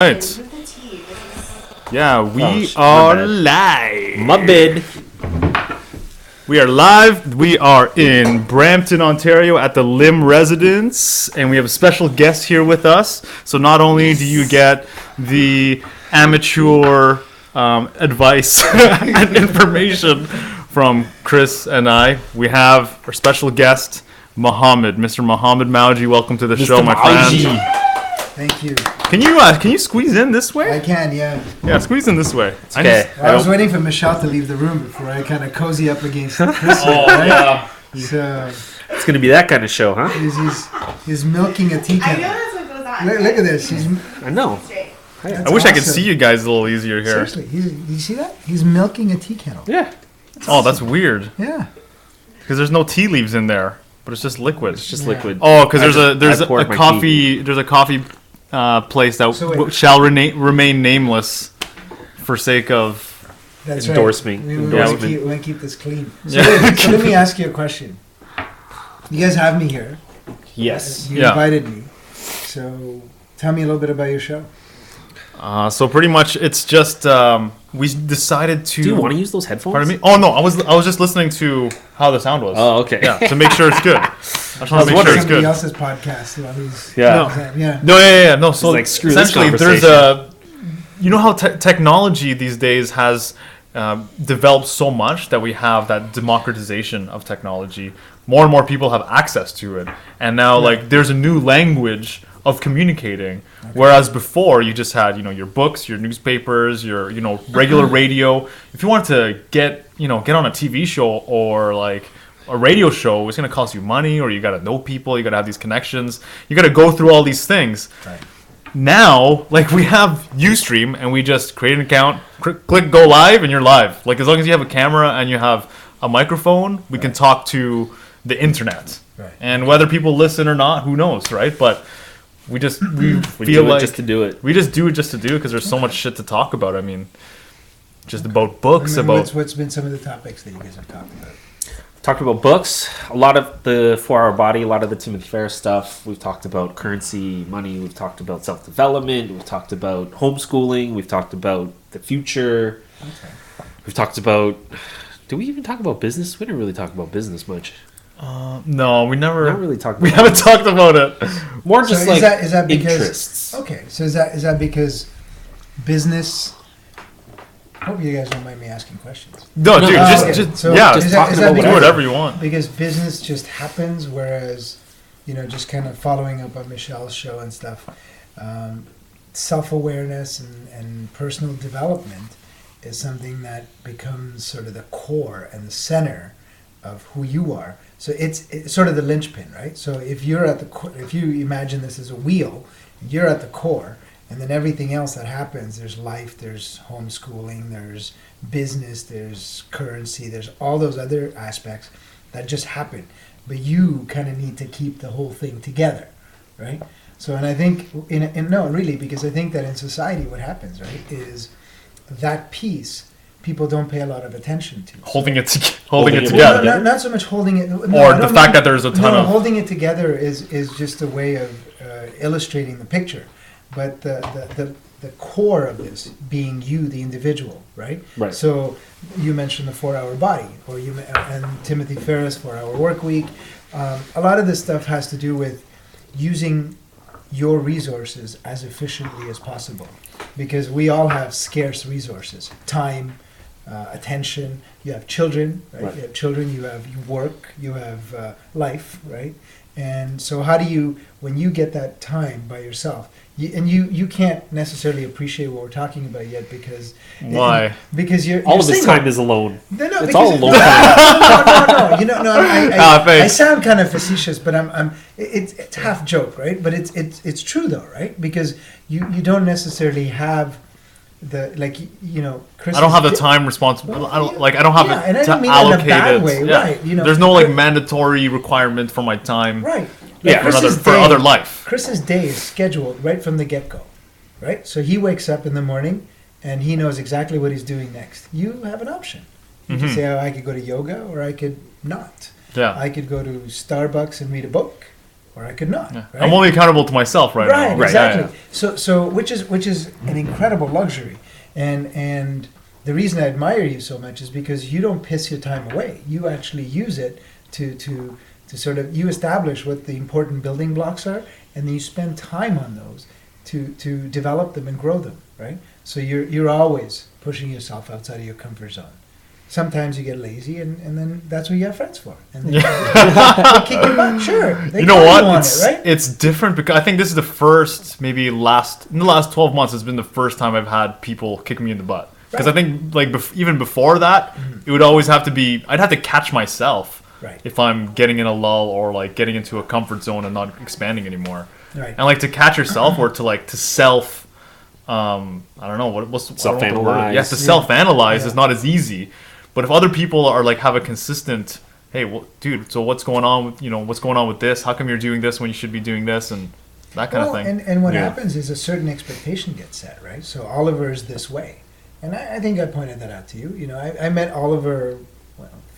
Right. Yeah, we Gosh, are live. My bad. We are live. We are in Brampton, Ontario at the Lim Residence, and we have a special guest here with us. So not only do you get the amateur advice and information from Chris and I, we have our special guest, Mohammed. Mr. Mohammed Mauji, welcome to the show, my friend. Thank you. Can you squeeze in this way? I can, yeah. Yeah, squeeze in this way. Okay. I was waiting for Michelle to leave the room before I kind of cozy up against Chris. yeah. So It's gonna be that kind of show, huh? he's milking a tea I know kettle. that's what goes on. Look at this. I know. Straight. I wish I could awesome. see you guys a little easier here. Seriously, you see that? He's milking a tea kettle. Yeah. Oh, that's weird. Yeah. Because there's no tea leaves in there, but it's just liquid. It's just Yeah. liquid. Oh, because I there's a poured my coffee place that So wait. shall remain nameless for sake of. That's Endorsement. right. We Endorsement. want to keep this clean. Yeah. So let me ask you a question. You guys have me here. Yes. You Yeah. invited me. So tell me a little bit about your show. So pretty much, it's just we decided to. Do you want to use those headphones? Pardon me? Oh no, I was just listening to how the sound was. Oh, okay. Yeah, to make sure it's good. I just want to make sure it's Somebody good. else's podcast. While he's Yeah. yeah. No, yeah. No, so like, screw this essentially, there's you know how technology these days has developed so much that we have that democratization of technology. More and more people have access to it, and now like there's a new language of communicating. Whereas before, you just had your books, your newspapers, your regular radio. If you wanted to get on a TV show or like a radio show, it's gonna cost you money, or you gotta know people, you gotta have these connections, you gotta go through all these things. Right. Now, like we have Ustream, and we just create an account, click go live, and you're live. Like as long as you have a camera and you have a microphone, we can talk to the internet. Right. And whether people listen or not, who knows, right? But we We feel do it like just to do it. we just do it just to do it because there's so much shit to talk about. I mean, just about books, I mean, about what's been some of the topics that you guys have talked about? Talked about books, a lot of the 4-Hour Body, a lot of the Timothy Ferris stuff. We've talked about currency, money. We've talked about self-development. We've talked about homeschooling. We've talked about the future. Okay. We've talked about. Do we even talk about business? We didn't really talk about business much. no, we never. Not really talked. We about haven't talked about it. More So just is like that because interests. okay? So is that because business? Hope you guys don't mind me asking questions. No, dude, okay. just So yeah, is just that- talking is that about do because- whatever you want. Because business just happens, whereas just kind of following up on Michelle's show and stuff, self-awareness and personal development is something that becomes sort of the core and the center of who you are. So it's sort of the linchpin, right? So if you're at the if you imagine this as a wheel, you're at the core, and then everything else that happens, there's life, there's homeschooling, there's business, there's currency, there's all those other aspects that just happen. But you kind of need to keep the whole thing together, right? So, and I think, no, really, because I think that in society what happens, right, is that piece people don't pay a lot of attention to. Holding it Holding it together, Well, not so much holding it, no, or I the don't fact mean- that there's a ton no, of. holding it together is just a way of illustrating the picture. But the core of this being you, the individual, right? Right. So you mentioned the 4-Hour Body, or and Timothy Ferris 4-Hour Work Week. A lot of this stuff has to do with using your resources as efficiently as possible, because we all have scarce resources: time, attention. You have children, right? Right. You have children. You have work. You have life, right? And so, how do you, when you get that time by yourself, you can't necessarily appreciate what we're talking about yet because Why? Because you're All of his single. time is alone. No, It's because all alone time. No. Ah, I thanks. sound kind of facetious, but it's half joke, right? But it's true though, right? Because you don't necessarily have the Chris. I don't have the time responsible. I don't have Yeah, and I it to don't mean that in a allocate bad it. way, Yeah. right, There's no like mandatory requirement for my time. Right. Yeah, For Chris's other life. Chris's day is scheduled right from the get-go, right? So he wakes up in the morning and he knows exactly what he's doing next. You have an option. You can Mhm. say, I could go to yoga or I could not. Yeah. I could go to Starbucks and read a book, or I could not. Yeah. Right? I'm only accountable to myself right now. Right, exactly. So which is an incredible luxury, and the reason I admire you so much is because you don't piss your time away. You actually use it to sort of, you establish what the important building blocks are, and then you spend time on those to develop them and grow them, right? So you're always pushing yourself outside of your comfort zone. Sometimes you get lazy, and then that's what you have friends for. And they kick your butt, sure. They You know what? on It's, it, right? it's different because I think this is the first, maybe in the last 12 months, it's been the first time I've had people kick me in the butt. Because I think like even before that, it would always have to be, I'd have to catch myself Right. if I'm getting in a lull or like getting into a comfort zone and not expanding anymore. Right. And like to catch yourself or to self, I don't know, what's I don't know what the word is. Self-analyze. Yes, to self-analyze Yeah. is not as easy. But if other people are like have a consistent, hey, well, dude, so what's going on with what's going on with this? How come you're doing this when you should be doing this and that kind of thing? And what Yeah. happens is a certain expectation gets set, right? So Oliver is this way, and I think I pointed that out to you. You know, I met Oliver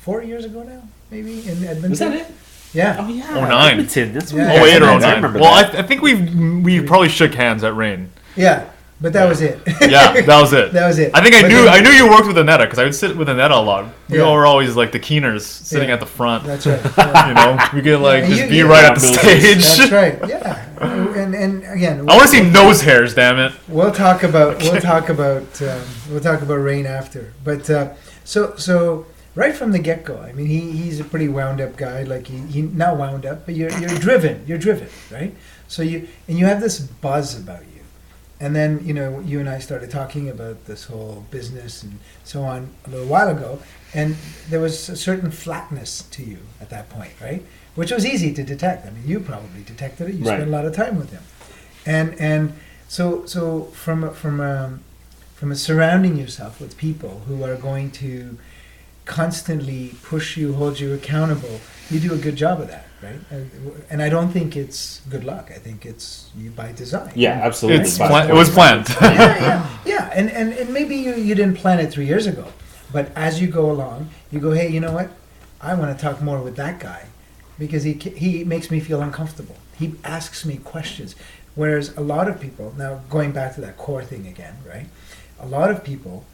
4 years ago now, maybe in Edmonton. Was that it? Yeah. Oh yeah, 09. Edmonton. That's Yeah. what Oh, 08 or I 09. remember Well, that. I think we probably shook hands at Rain. Yeah, but that was it. Yeah, that was it. That was it. I think I But knew then- I knew you worked with Anetta because I would sit with Anetta a lot. We Yeah. all were always like the keeners sitting Yeah. at the front. That's right. Yeah. You know, we could like Yeah, just you- be you- right at the Yeah, stage. That's right. Yeah. And again, I want to see nose hairs, damn it. We'll talk about Rain after. But so right from the get go, I mean, he's a pretty wound up guy. Like he not wound up, but you're driven. You're driven, right? So you have this buzz about you. And then, you and I started talking about this whole business and so on a little while ago, and there was a certain flatness to you at that point, right? Which was easy to detect. I mean, you probably detected it. You Right. spent a lot of time with him, and so from surrounding yourself with people who are going to constantly push you, hold you accountable, you do a good job of that, right? And I don't think it's good luck. I think it's you by design. Yeah, absolutely. It was planned. Yeah. And maybe you didn't plan it 3 years ago, but as you go along, you go, hey, you know what? I want to talk more with that guy because he makes me feel uncomfortable. He asks me questions, whereas a lot of people, now going back to that core thing again, right? A lot of people,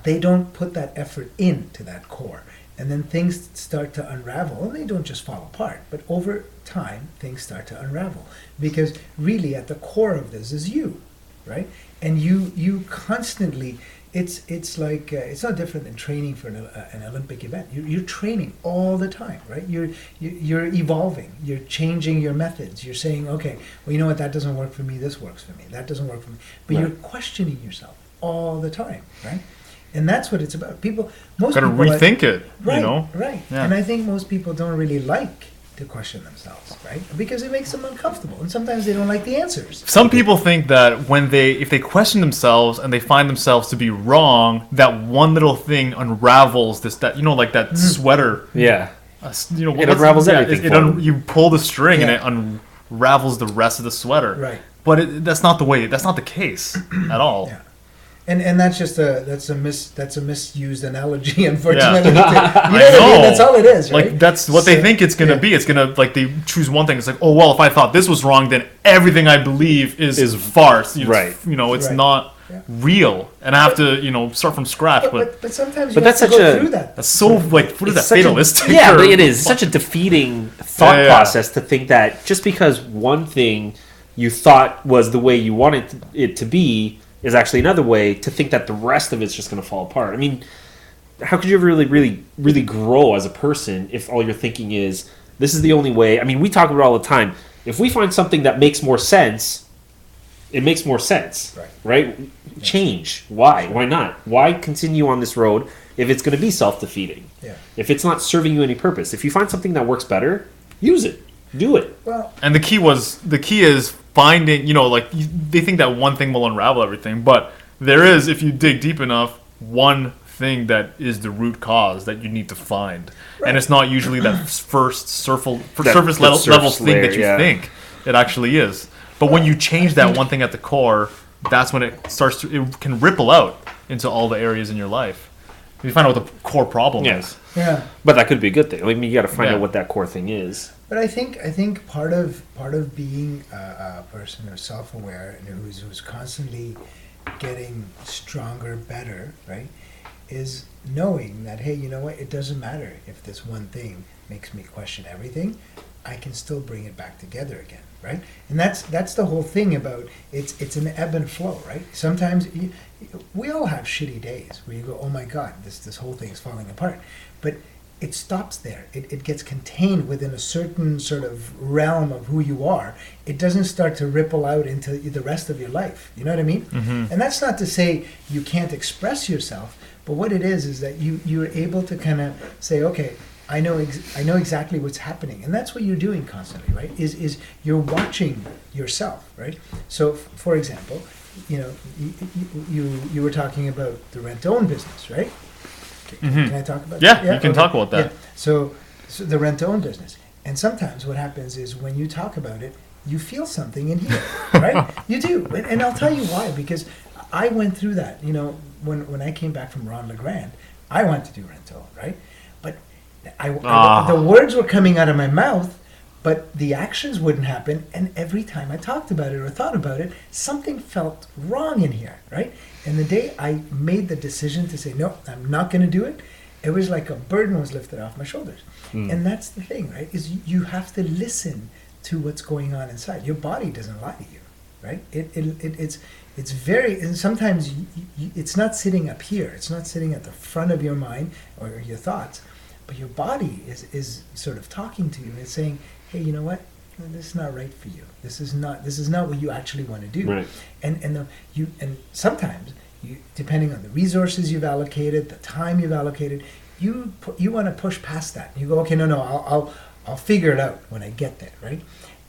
they don't put that effort into that core. And then things start to unravel, and they don't just fall apart, but over time, things start to unravel. Because really, at the core of this is you, right? And you constantly, it's like, it's not different than training for an Olympic event. You're training all the time, right? You're evolving, you're changing your methods. You're saying, okay, well, you know what, that doesn't work for me, this works for me, that doesn't work for me. But Right. you're questioning yourself all the time, right? And that's what it's about. Most Gotta people rethink it, right, you know? right. Yeah. And I think most people don't really like to question themselves, right? Because it makes them uncomfortable, and sometimes they don't like the answers. Some people think that if they question themselves and they find themselves to be wrong, that one little thing unravels like that sweater. Yeah. It unravels everything for them. You pull the string Yeah. and it unravels the rest of the sweater. Right. But that's not the way. That's not the case at all. Yeah. And that's just a misused analogy, unfortunately. You know what I mean? That's all it is, right? Like that's what they So, think it's gonna yeah. be. It's gonna like they choose one thing. It's like, oh well, if I thought this was wrong, then everything I believe is farce. Right. It's Right. not Yeah. real, and I have to start from scratch. But sometimes you But have that's to go such a- through that. That's so like what is that It's such a- fatalistic? Yeah, or- but it is such a defeating thought Yeah. process to think that just because one thing you thought was the way you wanted it to be is actually another way, to think that the rest of it's just going to fall apart. I mean, how could you ever really grow as a person if all you're thinking is, this is the only way? I mean, we talk about it all the time. If we find something that makes more sense, it makes more sense. Right? Change. Why? Why not? Why continue on this road if it's going to be self-defeating? Yeah. If it's not serving you any purpose. If you find something that works better, use it. Do it. Well, And the key is finding, they think that one thing will unravel everything, but there is, if you dig deep enough, one thing that is the root cause that you need to find. Right. And it's not usually that first surface That level surface thing that layer, you yeah. think it actually is. But when you change that one thing at the core, that's when it can ripple out into all the areas in your life. You find out what the core problem Yeah. is. yeah. But that could be a good thing. I mean, you got to find Yeah. out what that core thing is. But I think part of being a person who's self-aware and who's constantly getting stronger, better, right, is knowing that, hey, you know what, it doesn't matter if this one thing makes me question everything, I can still bring it back together again, right? And that's the whole thing about it's an ebb and flow, right? Sometimes we all have shitty days where you go, oh my God, this whole thing is falling apart, but it stops there. It gets contained within a certain sort of realm of who you are. It doesn't start to ripple out into the rest of your life. You know what I mean? Mm-hmm. And that's not to say you can't express yourself, but what it is that you're able to kind of say, okay, I know exactly what's happening, and that's what you're doing constantly, right? Is you're watching yourself, right? So, for example, you know, you were talking about the rent-to-own business, right? Can I talk about that? Yeah, you can talk about that. Yeah. So the rent-to-own business, and sometimes what happens is when you talk about it, you feel something in here, right? You do, and I'll tell you why. Because I went through that. You know, when I came back from Ron LeGrand, I wanted to do rent-to-own, right? But the words were coming out of my mouth, but the actions wouldn't happen. And every time I talked about it or thought about it, something felt wrong in here, right? And the day I made the decision to say, no, I'm not going to do it, it was like a burden was lifted off my shoulders. And that's the thing, right? Is you have to listen to what's going on inside. Your body doesn't lie to you, right? It's very, and sometimes it's not sitting up here. It's not sitting at the front of your mind or your thoughts, but your body is sort of talking to you and it's saying, hey, you know what? This is not right for you. This is not what you actually want to do. Right. And sometimes depending on the resources you've allocated, the time you've allocated, you want to push past that. You go, okay, no, I'll figure it out when I get there, right?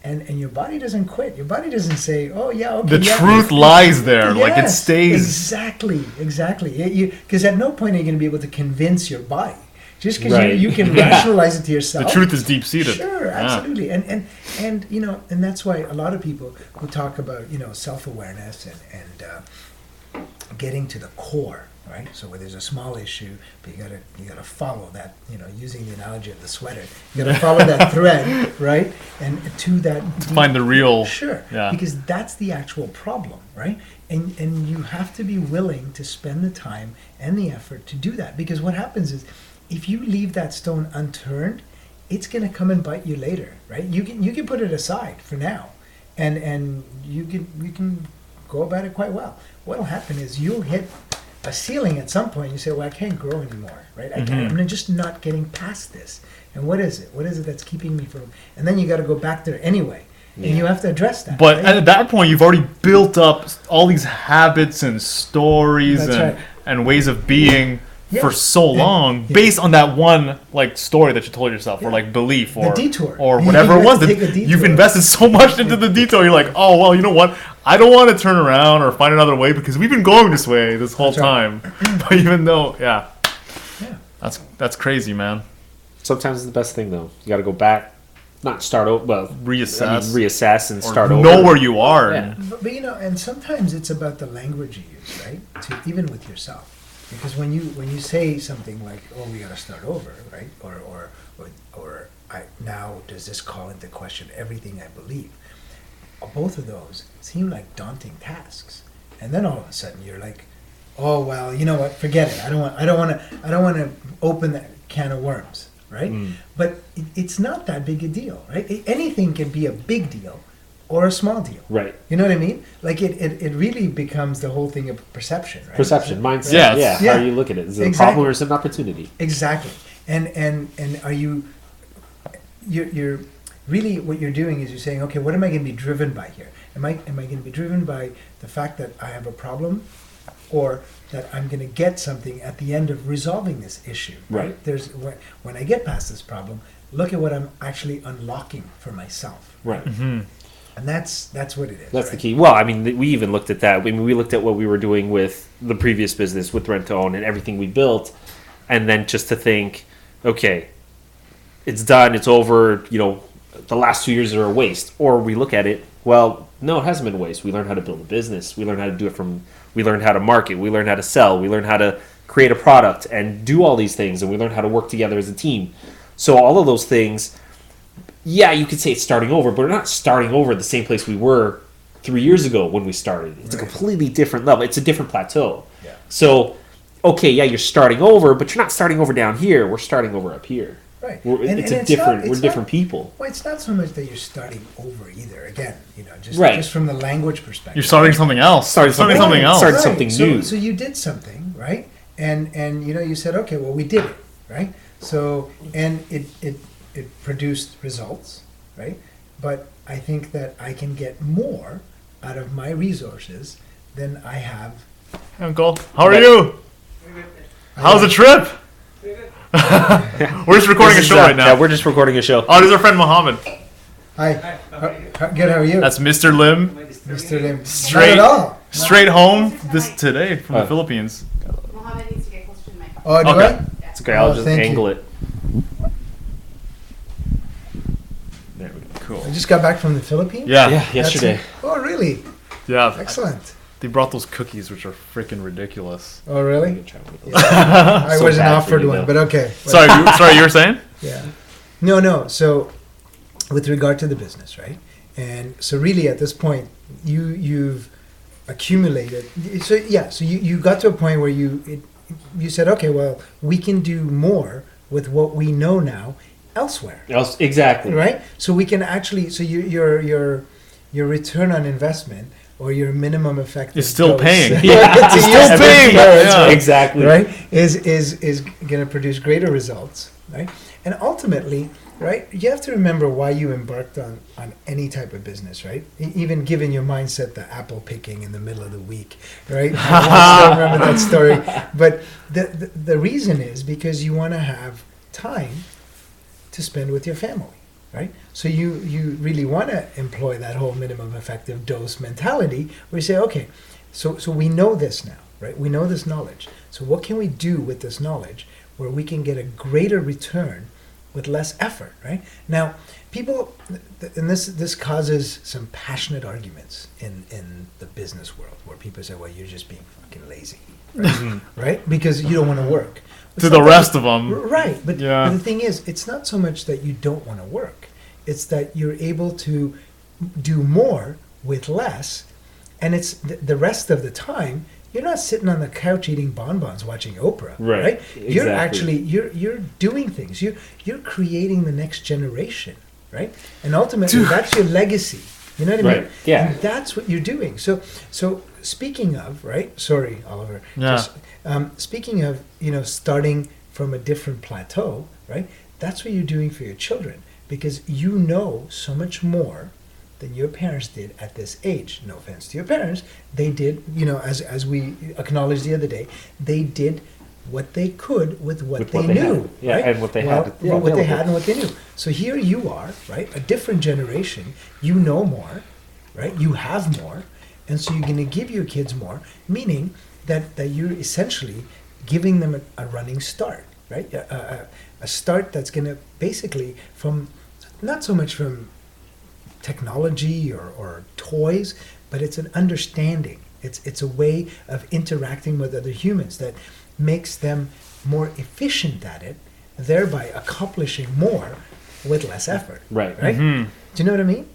And your body doesn't quit. Your body doesn't say, oh yeah, okay. The truth lies there, Yes, like it stays. Exactly. Because at no point are you going to be able to convince your body. Just because Right. you can rationalize it to yourself. The truth is deep-seated. Sure, Yeah. absolutely. And you know, and that's why a lot of people who talk about, you know, self-awareness and getting to the core, right? So where there's a small issue, but you gotta follow that, you know, using the analogy of the sweater. You gotta follow that thread, right? And to that To find the real. Sure. Yeah. Because that's the actual problem, right? And you have to be willing to spend the time and the effort to do that. Because what happens is if you leave that stone unturned, it's going to come and bite you later, right? You can put it aside for now, and you can go about it quite well. What'll happen is you'll hit a ceiling at some point. You say, "Well, I can't grow anymore, right? I'm just not getting past this." And what is it? What is it that's keeping me from? And then you got to go back there anyway, and you have to address that. But right? at that point, you've already built up all these habits and stories That's right. and ways of being Yeah. for so long, Yeah. based on that one like story that you told yourself, or Yeah. like belief, The or detour. or You whatever it have was. to That take a detour. you've invested so much into the detour. You're like, oh well, you know what? I don't want to turn around or find another way because we've been going this way this whole That's right. time. But even though, yeah, Yeah. that's crazy, man. Sometimes it's the best thing though. You got to go back, not start over. Well, Reassess. reassess and Or start over. know where you are. Yeah. But you know, and sometimes it's about the language you use, right? To even with yourself, because when you say something like, "Oh, we got to start over," right? Or now does this call into question everything I believe? Both of those seem like daunting tasks, and then all of a sudden you're like, "Oh well, you know what? Forget it. I don't want to open that can of worms." Right? But it's not that big a deal, right? Anything can be a big deal or a small deal. Right. You know what I mean? Like it really becomes the whole thing of perception, right? Perception, mindset. Yeah, Yeah. it's- How Yeah. you look at it. Is it a Exactly. problem or is it an opportunity? Exactly. And are you're really what you're doing is you're saying, okay, what am I going to be driven by here? Am I going to be driven by the fact that I have a problem, or that I'm going to get something at the end of resolving this issue? Right. There's when I get past this problem, look at what I'm actually unlocking for myself. Right. And that's what it is. That's the right? key. Well, I mean, we even looked at that. I mean, we looked at what we were doing with the previous business, with rent to own and everything we built, and then just to think, okay, it's done, it's over. You know, the last 2 years are a waste. Or we look at it, well, no, it hasn't been a waste. We learned how to build a business. We learned how to do it from. We learned how to market. We learned how to sell. We learned how to create a product and do all these things, and we learned how to work together as a team. So all of those things yeah, you could say it's starting over, but we're not starting over at the same place we were 3 years ago when we started. It's a completely different level. It's a different plateau. Yeah. So, okay, yeah, you're starting over, but you're not starting over down here. We're starting over up here. Right. We're different people. Well, it's not so much that you're starting over either. Again, just Right. just from the language perspective. You're starting something else. Starting something else. Starting something new. So you did something, right? And you said, okay, well, we did it, right? So and it produced results, right? But I think that I can get more out of my resources than I have. Uncle, how are you? How's the trip? We're just recording a show right now. Yeah, we're just recording a show. Oh, this is our friend Mohammed. Hi. Good. How are you? That's Mr. Lim. Mr. Lim. Straight, Not at all. straight home today from the Philippines. Mohammed needs to get closer to the microphone. Oh, do Okay. I? It's okay. I'll just thank angle you. it. There we go. Cool. I just got back from the Philippines. Yeah. Yeah, yesterday. Oh, really? Yeah. Excellent. They brought those cookies, which are freaking ridiculous. Oh, really? So I wasn't bad for offered you, one, though. but okay. Sorry, you were saying? Yeah. No. So, with regard to the business, right? And so, really, at this point, you've accumulated. So you got to a point where you said, okay, well, we can do more with what we know now elsewhere, Exactly. right? So we can actually. So your return on investment or your minimum effective You're still dose, paying. Yeah, it's still paying. Yeah. Exactly. Right? Is going to produce greater results, right? And ultimately, right, you have to remember why you embarked on any type of business, right? Even given your mindset, the apple picking in the middle of the week, right? I still remember that story. But the reason is because you want to have time to spend with your family, right? So you really want to employ that whole minimum effective dose mentality where you say, okay, so we know this now, right? We know this knowledge. So what can we do with this knowledge where we can get a greater return with less effort, right? Now, people, and this causes some passionate arguments in the business world where people say, well, you're just being fucking lazy, right? Right? Because you don't want to work. To the rest of them. Right, but the thing is, it's not so much that you don't want to work. It's that you're able to do more with less, and it's the rest of the time, you're not sitting on the couch eating bonbons watching Oprah, right? You're actually you're doing things. You're creating the next generation, right? And ultimately, that's your legacy. You know what I mean? Right. Yeah. And that's what you're doing. So speaking of, right? Sorry, Oliver. Yeah. Speaking of, starting from a different plateau, right? That's what you're doing for your children because you know so much more than your parents did at this age. No offense to your parents. They did, as we acknowledged the other day, they did what they could with what they knew. Had. Yeah, right? and what they had. Yeah, what they had and what they knew. So here you are, right? A different generation. You know more, right? You have more. And so you're going to give your kids more, meaning that you're essentially giving them a running start, right? A start that's going to basically not so much from technology or toys, but it's an understanding. It's a way of interacting with other humans that makes them more efficient at it, thereby accomplishing more with less effort. Right. Mm-hmm. Do you know what I mean?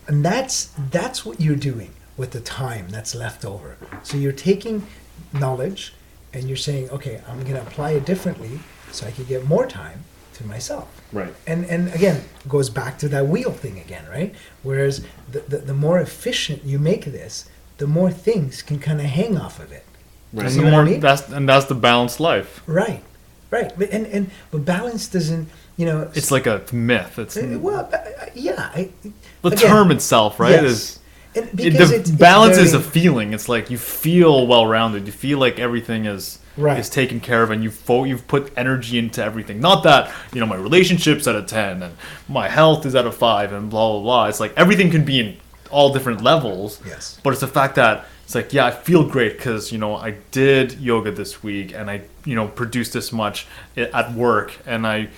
And that's what you're doing with the time that's left over. So you're taking knowledge and you're saying, okay, I'm going to apply it differently so I can get more time to myself. Right. And again, goes back to that wheel thing again, right? Whereas the more efficient you make this, the more things can kind of hang off of it. Right. See what I mean? That's the balanced life. Right. But balance doesn't, It's like a myth. It's yeah. the term itself, right? Yes. Balance is a feeling. It's like you feel well-rounded. You feel like everything is taken care of, and you've put energy into everything. Not that my relationship's at a 10 and my health is at a 5 and blah blah blah. It's like everything can be in all different levels. Yes. But it's the fact that it's like, yeah, I feel great because I did yoga this week and I produced this much at work and I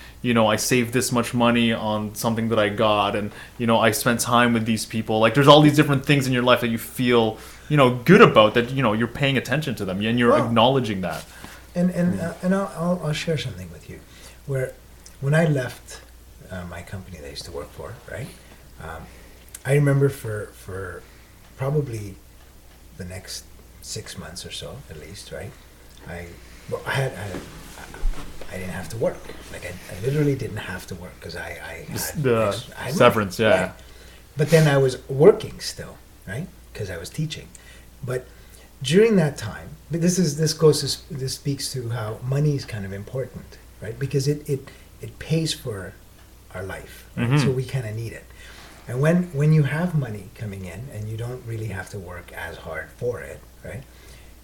saved this much money on something that I got and I spent time with these people. Like there's all these different things in your life that you feel good about, that you're paying attention to them and you're acknowledging that. And I'll share something with you, where when I left my company that I used to work for, right? I remember for probably the next 6 months or so, at least, right? I didn't have to work. Like I literally didn't have to work because I had Severance, money, yeah. right? But then I was working still, right? Because I was teaching. But during that time, but this speaks to how money is kind of important, right? Because it pays for our life, right? So we kind of need it. And when you have money coming in and you don't really have to work as hard for it, right?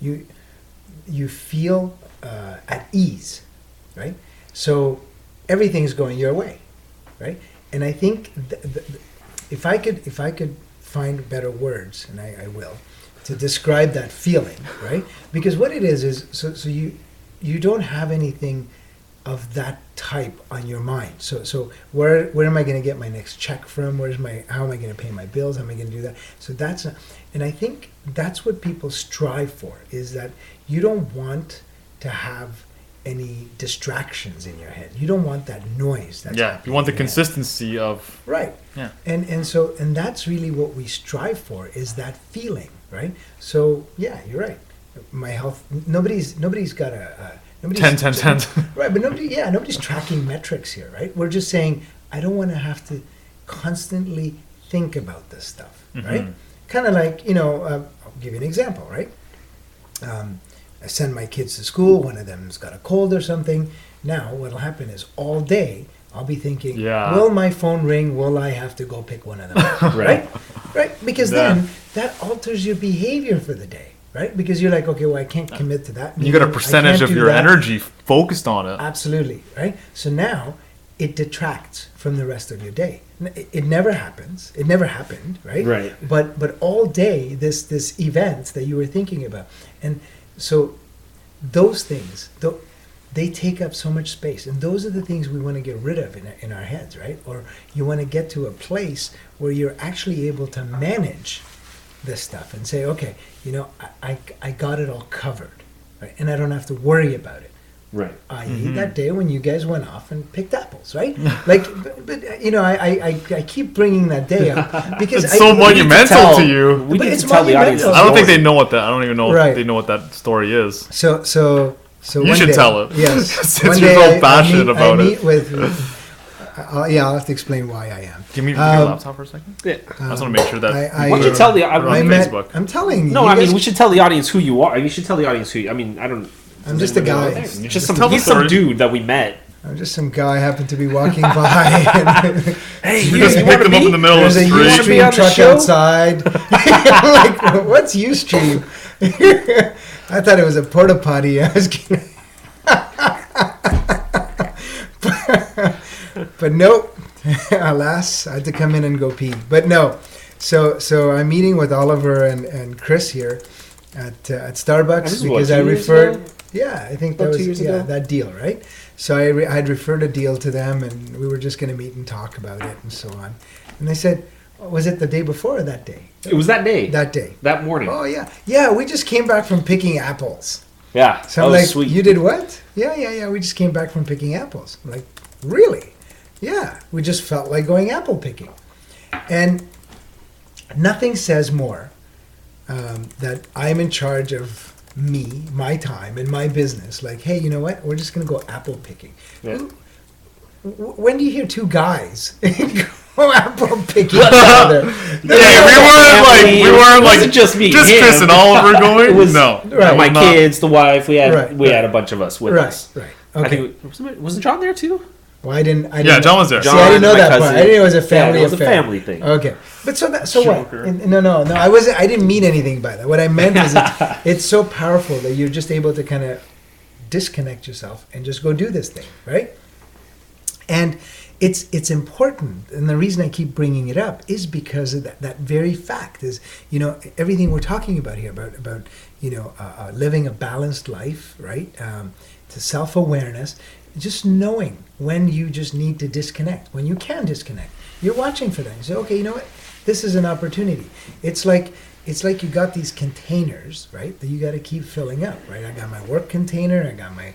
You feel at ease, right? So everything's going your way, right? And I think if I could find better words, and I will, to describe that feeling, right? Because what it is so you don't have anything of that type on your mind. So where am I going to get my next check from? How am I going to pay my bills? How am I going to do that? So and I think that's what people strive for, is that you don't want to have any distractions in your head. You don't want that noise. You want the in your head. consistency of Right. Yeah. And that's really what we strive for, is that feeling, right? So yeah, you're right. My health. Nobody's got a. 10. Right, but nobody's tracking metrics here, right? We're just saying, I don't want to have to constantly think about this stuff, right? Kind of like, I'll give you an example, right? I send my kids to school, one of them's got a cold or something. Now, what'll happen is all day, I'll be thinking, will my phone ring? Will I have to go pick one of them up? Right? Because then that alters your behavior for the day. Right? Because you're like, okay, well, I can't commit to that. You got a percentage of your energy focused on it. Absolutely, right? So now it detracts from the rest of your day. It never happens. It never happened, right? Right. But all day, this event that you were thinking about. And so those things, they take up so much space. And those are the things we want to get rid of in our heads, right? Or you want to get to a place where you're actually able to manage this stuff and say, okay, I got it all covered, right? And I don't have to worry about it. Right. I.e., that day when you guys went off and picked apples, right? Like, but I keep bringing that day up because it's so monumental to you. We need it's to tell the audience. monumental. I don't think they know what that. I don't even know Right. if they know what that story is. So You one should day, tell it. Yes. Since One you're day so passionate about I it. meet with. I'll have to explain why I am. Give me your laptop for a second. Yeah. I just want to make sure that. I Why don't you tell the Put it on audience? Facebook. I'm telling you. No, you I mean guys- we should tell the audience who you are. You should tell the audience who. I mean, I don't. I'm just a guy. You're just Just some. tell the He's some story. dude that we met. I'm just some guy happened to be walking by. And Hey, You just picked them up in the middle of there's the a wanna be street. on Ustream the truck show? outside. I'm like, what's Ustream? I thought it was a porta potty. I was kidding. But nope. Alas, I had to come in and go pee. But no. So I'm meeting with Oliver and Chris here at Starbucks This is because what, I 2 years referred. ago? Yeah, I think About that 2 was years ago? that deal, right? So I'd referred a deal to them, and we were just going to meet and talk about it and so on. And they said, was it the day before or that day? It was that day. That day. That morning. Oh yeah. We just came back from picking apples. Yeah. So that I'm was like, sweet. you did what? Yeah. We just came back from picking apples. I'm like, really? Yeah. We just felt like going apple picking, and nothing says more that I'm in charge of me, my time, and my business. Like, hey, you know what? We're just gonna go apple picking. Yeah. When do you hear two guys go apple picking together? We weren't It like wasn't just me, just him. Chris and Oliver going. It was no, Right. my not. kids, the wife. We had Right. a bunch of us with us. Right. I Okay. think wasn't John there too? Well, I didn't. Yeah, John was there. See, I didn't know my that part. cousin. I didn't know it was a family Yeah, it was affair. a family thing. Okay, but so what? Joker. No. I wasn't. I didn't mean anything by that. What I meant is it's so powerful that you're just able to kind of disconnect yourself and just go do this thing, right? And it's important, and the reason I keep bringing it up is because of that very fact is, everything we're talking about here about living a balanced life, right? To self-awareness, just knowing when you just need to disconnect, when you can disconnect. You're watching for that. You say, okay, you know what? This is an opportunity. It's like it's like you got these containers, right, that you got to keep filling up, right? I got my work container, I got my,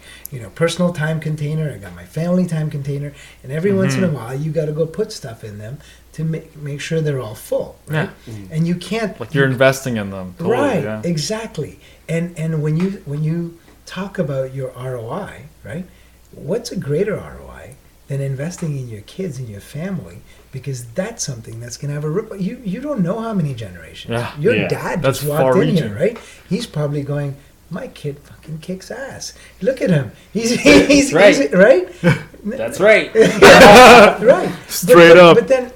personal time container, I got my family time container, and every once in a while you got to go put stuff in them to make sure they're all full, right? And you can't, like you're investing in them. Totally, right? Yeah. Exactly. And when you talk about your ROI, right? What's a greater ROI than investing in your kids and your family? Because that's something that's going to have a ripple. You don't know how many generations. Yeah. Your dad That's just walked in far-reaching. here, right? He's probably going, my kid fucking kicks ass. Look at him. He's right. Right? That's right. Right. Straight up. But then,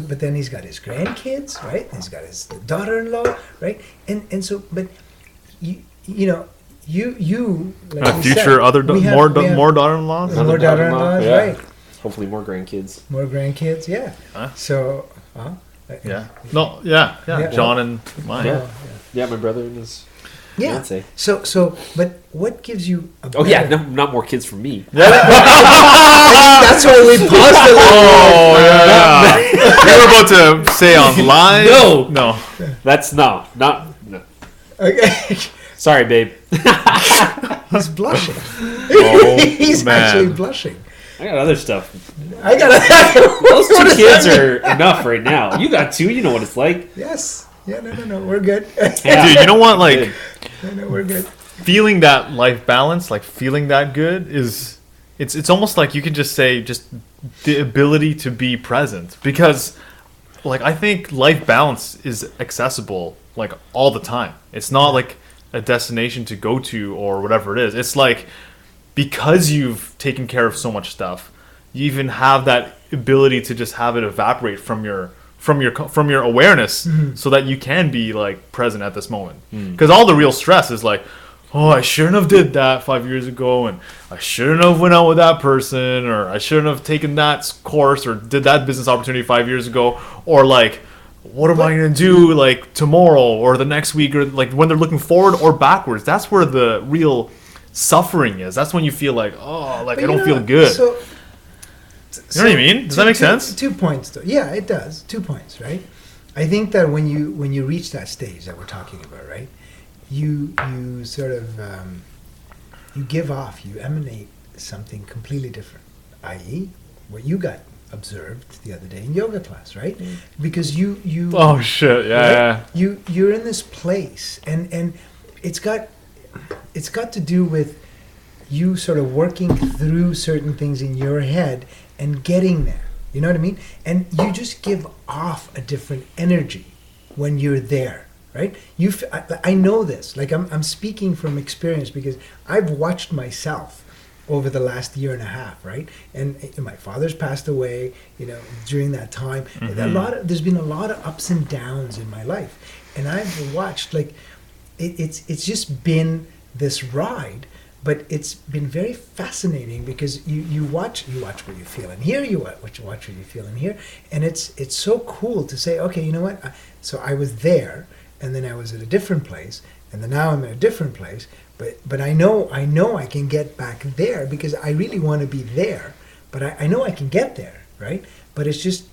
but then he's got his grandkids, right? He's got his daughter-in-law, right? And so, but you like And we future said, other we have- more we have more daughter-in-laws. more Another daughter-in-laws, yeah. right? Hopefully more grandkids. More grandkids, yeah. Huh? So, Yeah. No. Yeah. Yeah. John and mine. Yeah. Yeah, my brother and his yeah. fiance. So, but what gives you a Oh yeah, better- no, not more kids for me. That's why we paused a little. Oh yeah. You were about to say on live. No. No. That's not no. Okay. Sorry, babe. He's blushing. Oh, He's man. actually blushing. I got other stuff. I gotta. Those two kids are enough right now. You got two. You know what it's like. Yes. Yeah. No. We're good. Yeah. Dude, you know what? Like No, we're good. feeling that life balance, like feeling that good, is it's almost like you can just say just the ability to be present, because like I think life balance is accessible like all the time. It's not like a destination to go to or whatever it is. It's like because you've taken care of so much stuff, you even have that ability to just have it evaporate from your awareness, so that you can be like present at this moment. Because all the real stress is like, oh, I shouldn't have did that 5 years ago, and I shouldn't have went out with that person, or I shouldn't have taken that course or did that business opportunity 5 years ago, or like, what am I gonna do like tomorrow or the next week, or like when they're looking forward or backwards. That's where the real suffering is. That's when you feel like, oh, like I don't feel good. So, You know what I mean? Does that make sense? 2 points, though. Yeah, it does. 2 points, right? I think that when you reach that stage that we're talking about, right, you sort of you give off, you emanate something completely different, i.e., what you got observed the other day in yoga class, right? Because you Oh shit! Yeah. right? You're in this place, and it's got to do with you sort of working through certain things in your head and getting there. You know what I mean? And you just give off a different energy when you're there, right? I know this. Like I'm speaking from experience because I've watched myself over the last year and a half, right? And my father's passed away, during that time. There's been a lot of ups and downs in my life, and I've watched like it's just been this ride. But it's been very fascinating because you watch what you feel in here, you watch what you feel in here, and it's so cool to say, okay, you know what? So I was there, and then I was at a different place, and then now I'm in a different place. But I know I can get back there because I really want to be there. But I know I can get there, right? But it's just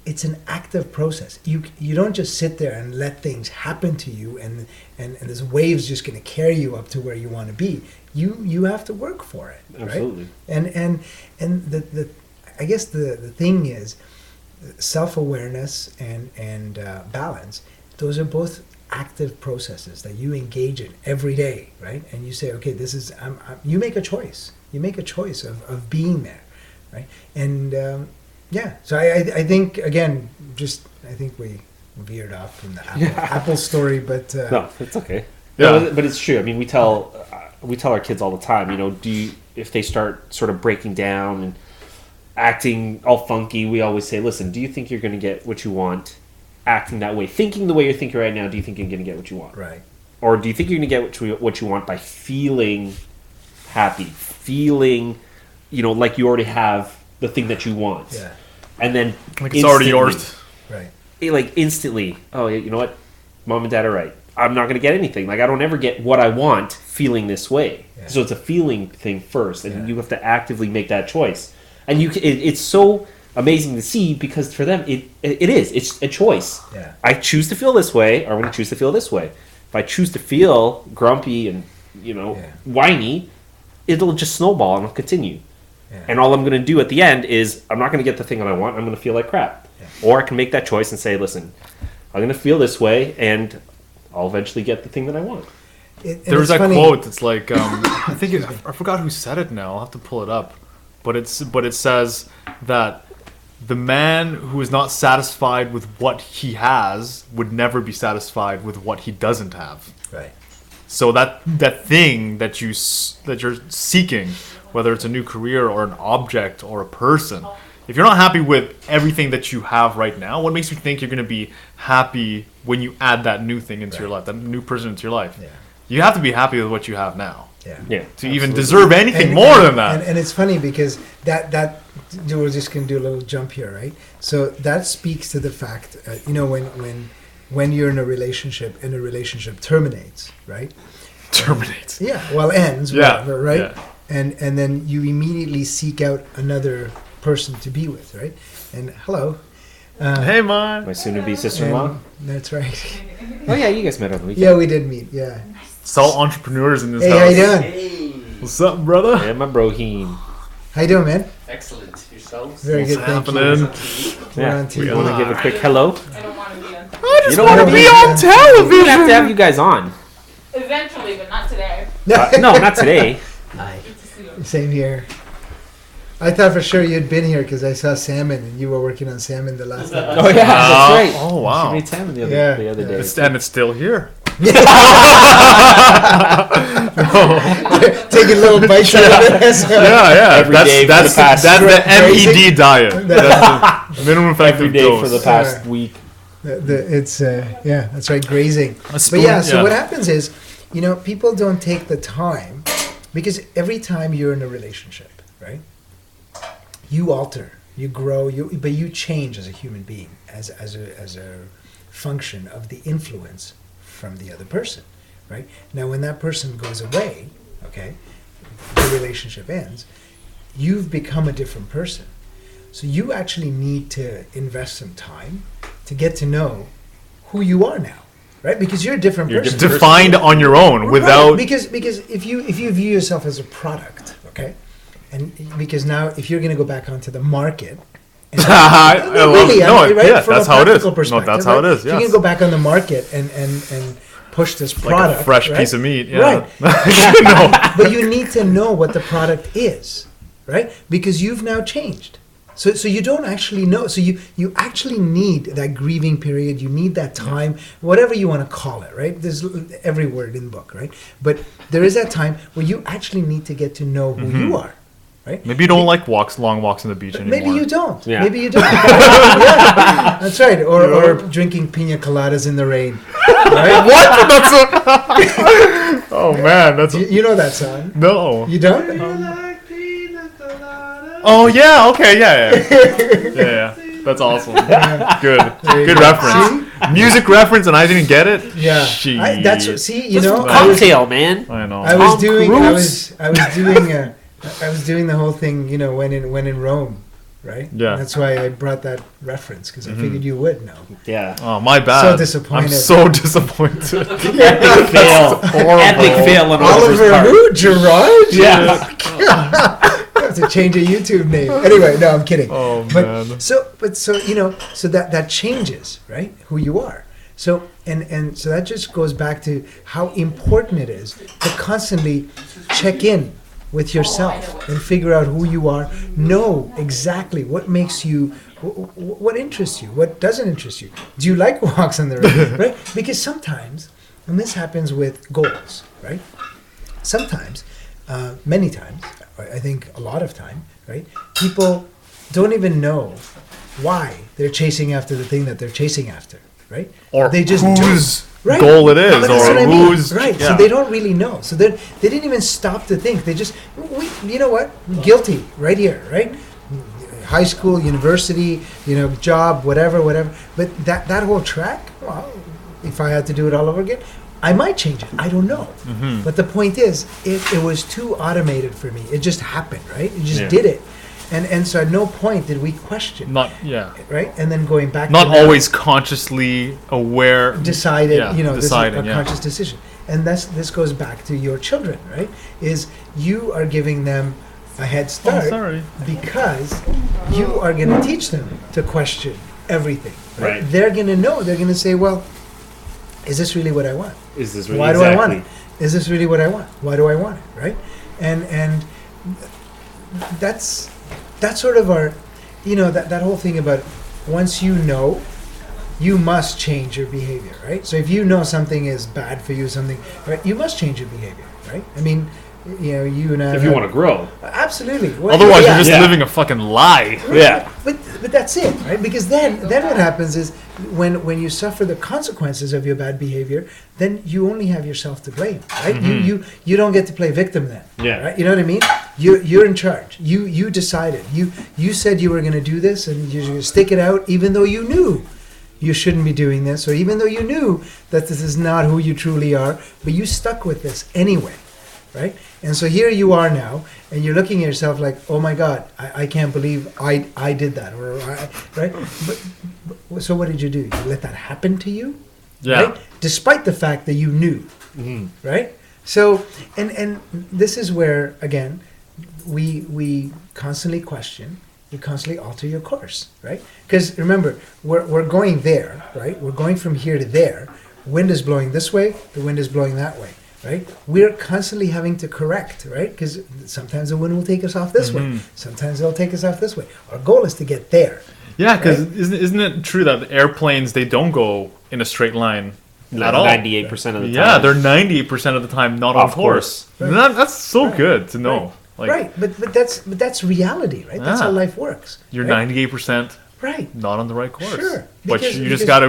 it's an active process. You don't just sit there and let things happen to you and this wave's just going to carry you up to where you want to be. You have to work for it, Absolutely. right? And the I guess the thing is self-awareness and balance. Those are both active processes that you engage in every day, right? And you say, okay, this is you make a choice. You make a choice of being there, right? And yeah, so I think again, I think we veered off from the Apple story, but No, it's okay. Yeah. No, but it's true. I mean, we tell our kids all the time. If they start sort of breaking down and acting all funky, we always say, listen, do you think you're going to get what you want acting that way, thinking the way you're thinking right now? Do you think you're going to get what you want? right. Or do you think you're going to get what you want by feeling happy, feeling, like you already have the thing that you want? Yeah, And then Like it's already yours. right. Instantly, oh, you know what? Mom and dad are right. I'm not going to get anything. Like, I don't ever get what I want feeling this way. Yeah. So it's a feeling thing first, and Yeah. you have to actively make that choice. And it's so amazing to see because for them it's a choice. Yeah. I choose to feel this way, or I'm going to choose to feel this way. If I choose to feel grumpy and whiny, it'll just snowball and it'll continue. Yeah. And all I'm going to do at the end is I'm not going to get the thing that I want. I'm going to feel like crap. Yeah. Or I can make that choice and say, listen, I'm going to feel this way, and I'll eventually get the thing that I want. There was that quote that's like, I forgot who said it now. I'll have to pull it up. But it says that the man who is not satisfied with what he has would never be satisfied with what he doesn't have. Right. So that thing that you're seeking, whether it's a new career or an object or a person, if you're not happy with everything that you have right now, what makes you think you're going to be happy when you add that new thing into your life, that new person into your life? Yeah. You have to be happy with what you have now. Yeah. To even deserve anything more than that. And it's funny because that we're just going to do a little jump here, right? So that speaks to the fact, when you're in a relationship and a relationship terminates, right? Terminates. Yeah. Well, ends. Yeah. Whatever, right? Yeah. And then you immediately seek out another person to be with, right? And hello. Hey, Ma. My soon-to-be sister-in-law. That's right. Oh yeah, you guys met on the weekend. Yeah, we did meet. Yeah. It's all entrepreneurs in this Hey, house. how you doing? Hey, What's up, brother? Yeah, my broheen. How you doing, man? excellent. Yourselves? Very What's good, thank you. happening? We're on TV. You want to give a quick hello? I don't want to be on. I just don't want to wanna be be on We television. have to have you guys on. Eventually, but not today. No, not today. Hi. Good to see you. Same here. I thought for sure you'd been here because I saw salmon and you were working on salmon the last time. Oh yeah, that's right. Oh, wow. She made salmon the other day. And it's still here. Taking little bites out of it. Yeah. Every day for the past- That's the Grazing. MED diet. That's the minimum effective Every day dose. for the past week. It's that's right, grazing. A But spoon, yeah, so what happens is, people don't take the time because every time you're in a relationship, right? You alter, you grow, but you change as a human being, as a function of the influence from the other person, right? Now, when that person goes away, okay, the relationship ends, you've become a different person. So you actually need to invest some time to get to know who you are now, right? Because you're a different You're person. defined on your own without. Right, because if you view yourself as a product, okay, and because now if you're going to go back onto the market. And that's how it is. No, that's how it is. You can go back on the market and push this product, like a fresh right? piece of meat. Yeah. Right. No. But you need to know what the product is, right? Because you've now changed. So you don't actually know. So you actually need that grieving period. You need that time, whatever you want to call it, right? There's every word in the book, right? But there is that time where you actually need to get to know who you are. Right? Maybe you don't like long walks on the beach anymore. Maybe you don't. Yeah. Maybe you don't. Yeah, that's right. Or drinking pina coladas in the rain. Right? What? That's a... Oh man, that's You know that song? no. You don't? Oh yeah, okay, yeah. That's awesome. Good you go. reference. Music reference, and I didn't get it. Yeah. Shit. That's what, see. Cocktail, man. I know. I was Tom doing. Cruise. I was doing the whole thing. When in Rome, right? Yeah. And that's why I brought that reference because I figured you would know. Yeah. Oh, my bad. So disappointed. I'm so disappointed. Epic fail. Epic fail on Oliver's Oliver part. who? Gerard? Yeah. I have to change a YouTube name. Anyway, no, I'm kidding. Oh, but man. so that changes, right? Who you are. So and so that just goes back to how important it is to constantly check in with yourself and figure out who you are. Know exactly what makes you, what interests you, what doesn't interest you. Do you like walks on the road, right? Because sometimes, and this happens with goals, right? Sometimes, many times, I think a lot of time, right? People don't even know why they're chasing after the thing that they're chasing after, right? Or they just whose Right. goal it is, But that's or what I mean. who's right. yeah. So they don't really know. So they didn't even stop to think. They just, you know what? Guilty right here, right? High school, university, job, whatever. But that whole track, well, if I had to do it all over again, I might change it. I don't know. But the point is, it was too automated for me. It just happened, right? You just did it. And so at no point did we question. Not yeah. Right? And then going back Not to that, always consciously aware. decided, Yeah, this is deciding, a yeah. conscious decision. And this goes back to your children, right? Is you are giving them a head start sorry. because you are going to teach them to question everything. Right. They're going to know. They're going to say, well, is this really what I want? Is this really Why do I want it? exactly? Is this really what I want? Why do I want it? Right? And that's sort of our, that whole thing about once you know, you must change your behavior, right? So if you know something is bad for you, right, you must change your behavior, right? I mean, you and I. If you want to grow. Absolutely. Well, Otherwise, yeah. you're just Yeah. living a fucking lie. Yeah. But that's it, right? Because then what happens is when you suffer the consequences of your bad behavior, then you only have yourself to blame, right? Mm-hmm. You don't get to play victim then. Yeah. Right? You know what I mean? You're in charge. You decided. You said you were going to do this, and you're going to stick it out, even though you knew you shouldn't be doing this, or even though you knew that this is not who you truly are, but you stuck with this anyway, right? And so here you are now, and you're looking at yourself like, oh my God, I can't believe I did that, right? But so what did you do? You let that happen to you, Yeah. right? Despite the fact that you knew, right? So, and this is where again, we constantly question. You constantly alter your course, right? Because remember, we're going there, right? We're going from here to there. Wind is blowing this way, the wind is blowing that way, right? We're constantly having to correct, right? Because sometimes the wind will take us off this way, sometimes it'll take us off this way. Our goal is to get there. Yeah, because isn't it true that airplanes, they don't go in a straight line at all? 98% of the time. Yeah, they're 98% of the time not on Off course. course. That's so Right. good to know. Like, Right, but that's reality, right? That's Yeah. how life works. you're right? 98% Right. not on the right course. Sure, But because- you just because- got to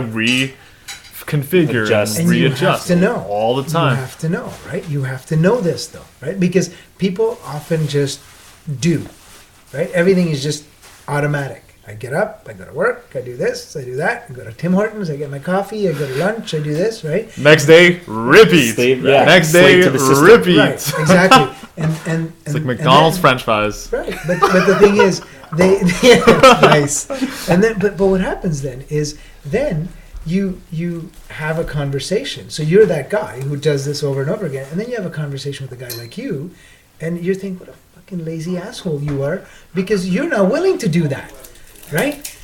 reconfigure Adjust. and And you readjust have to know all the You time. have to know, right? You have to know this though, right? Because people often just do, right? Everything is just automatic. I get up, I go to work, I do this, I do that, I go to Tim Hortons, I get my coffee, I go to lunch, I do this, right? Next day, repeat. Yeah. Next Slave day, to the system. repeat. Right, exactly. And It's like McDonald's French fries. Right, but the thing is, they nice. And then, but what happens then is then you have a conversation. So you're that guy who does this over and over again, and then you have a conversation with a guy like you, and you're thinking, what a fucking lazy asshole you are, because you're not willing to do that, right?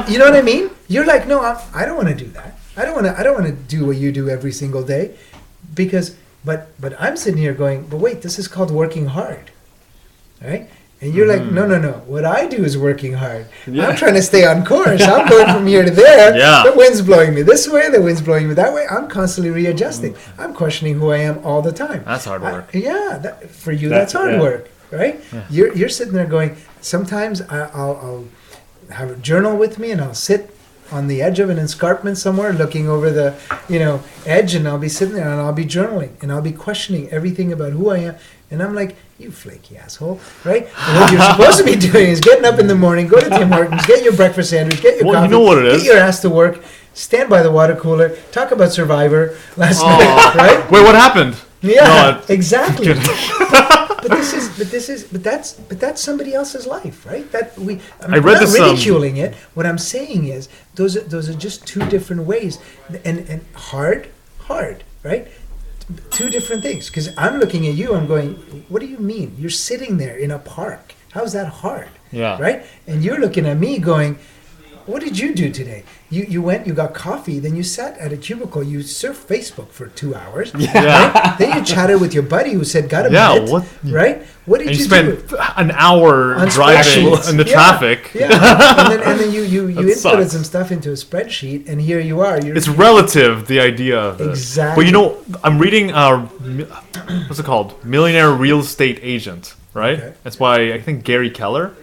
You know what I mean? You're like, no, I don't want to do that. I don't want to do what you do every single day, because. But I'm sitting here going, but wait, this is called working hard, right? And you're like, no. What I do is working hard. I'm trying to stay on course. I'm going from here to there. Yeah. The wind's blowing me this way. The wind's blowing me that way. I'm constantly readjusting. I'm questioning who I am all the time. That's hard work. For you, that's hard yeah. work, right? Yeah. You're sitting there going, sometimes I'll have a journal with me and I'll sit on the edge of an escarpment somewhere looking over the edge, and I'll be sitting there and I'll be journaling and I'll be questioning everything about who I am, and I'm like, you flaky asshole, right? And what you're supposed to be doing is getting up in the morning, go to Tim Hortons, get your breakfast sandwich, get your Well, coffee, you know what it is. get your ass to work, stand by the water cooler, talk about Survivor last night, right? Wait, what happened? Yeah, No, exactly. But that's somebody else's life, right? I'm read not this, ridiculing it. What I'm saying is those are just two different ways, and hard, right? Two different things. Because I'm looking at you, I'm going, what do you mean? You're sitting there in a park. How's that hard? Yeah. Right? And you're looking at me going, what did you do today? You went, you got coffee, then you sat at a cubicle, you surfed Facebook for 2 hours. Yeah. Right? Then you chatted with your buddy who said, got a Yeah, minute, what- right? What did And you you spent do? an hour On driving spreadsheets. in the Yeah, traffic. Yeah. And then you That inputted sucks. some stuff into a spreadsheet, and here you are. It's relative, the idea of it. Exactly. But you know, I'm reading, what's it called? Millionaire Real Estate Agent, right? Okay. That's by, I think, Gary Keller.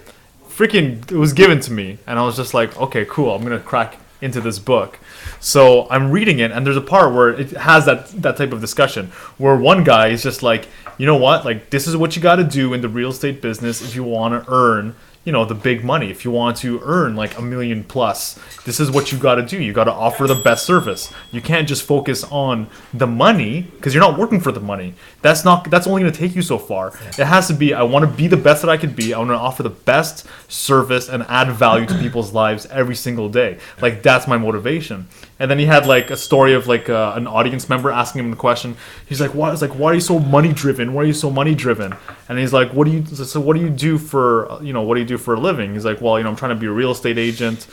Freaking, it was given to me, and I was just like, okay, cool, I'm going to crack into this book. So I'm reading it, and there's a part where it has that type of discussion, where one guy is just like, you know what, like, this is what you got to do in the real estate business if you want to earn, the big money. If you want to earn like $1 million plus, this is what you got to do. You got to offer the best service. You can't just focus on the money because you're not working for the money. That's only going to take you so far. It has to be, I want to be the best that I could be. I want to offer the best service and add value to people's lives every single day. Like, that's my motivation. And then he had like a story of like an audience member asking him the question. He's like, "Why are you so money driven? Why are you so money driven?" And he's like, what do you do for a living? He's like, "Well, I'm trying to be a real estate agent,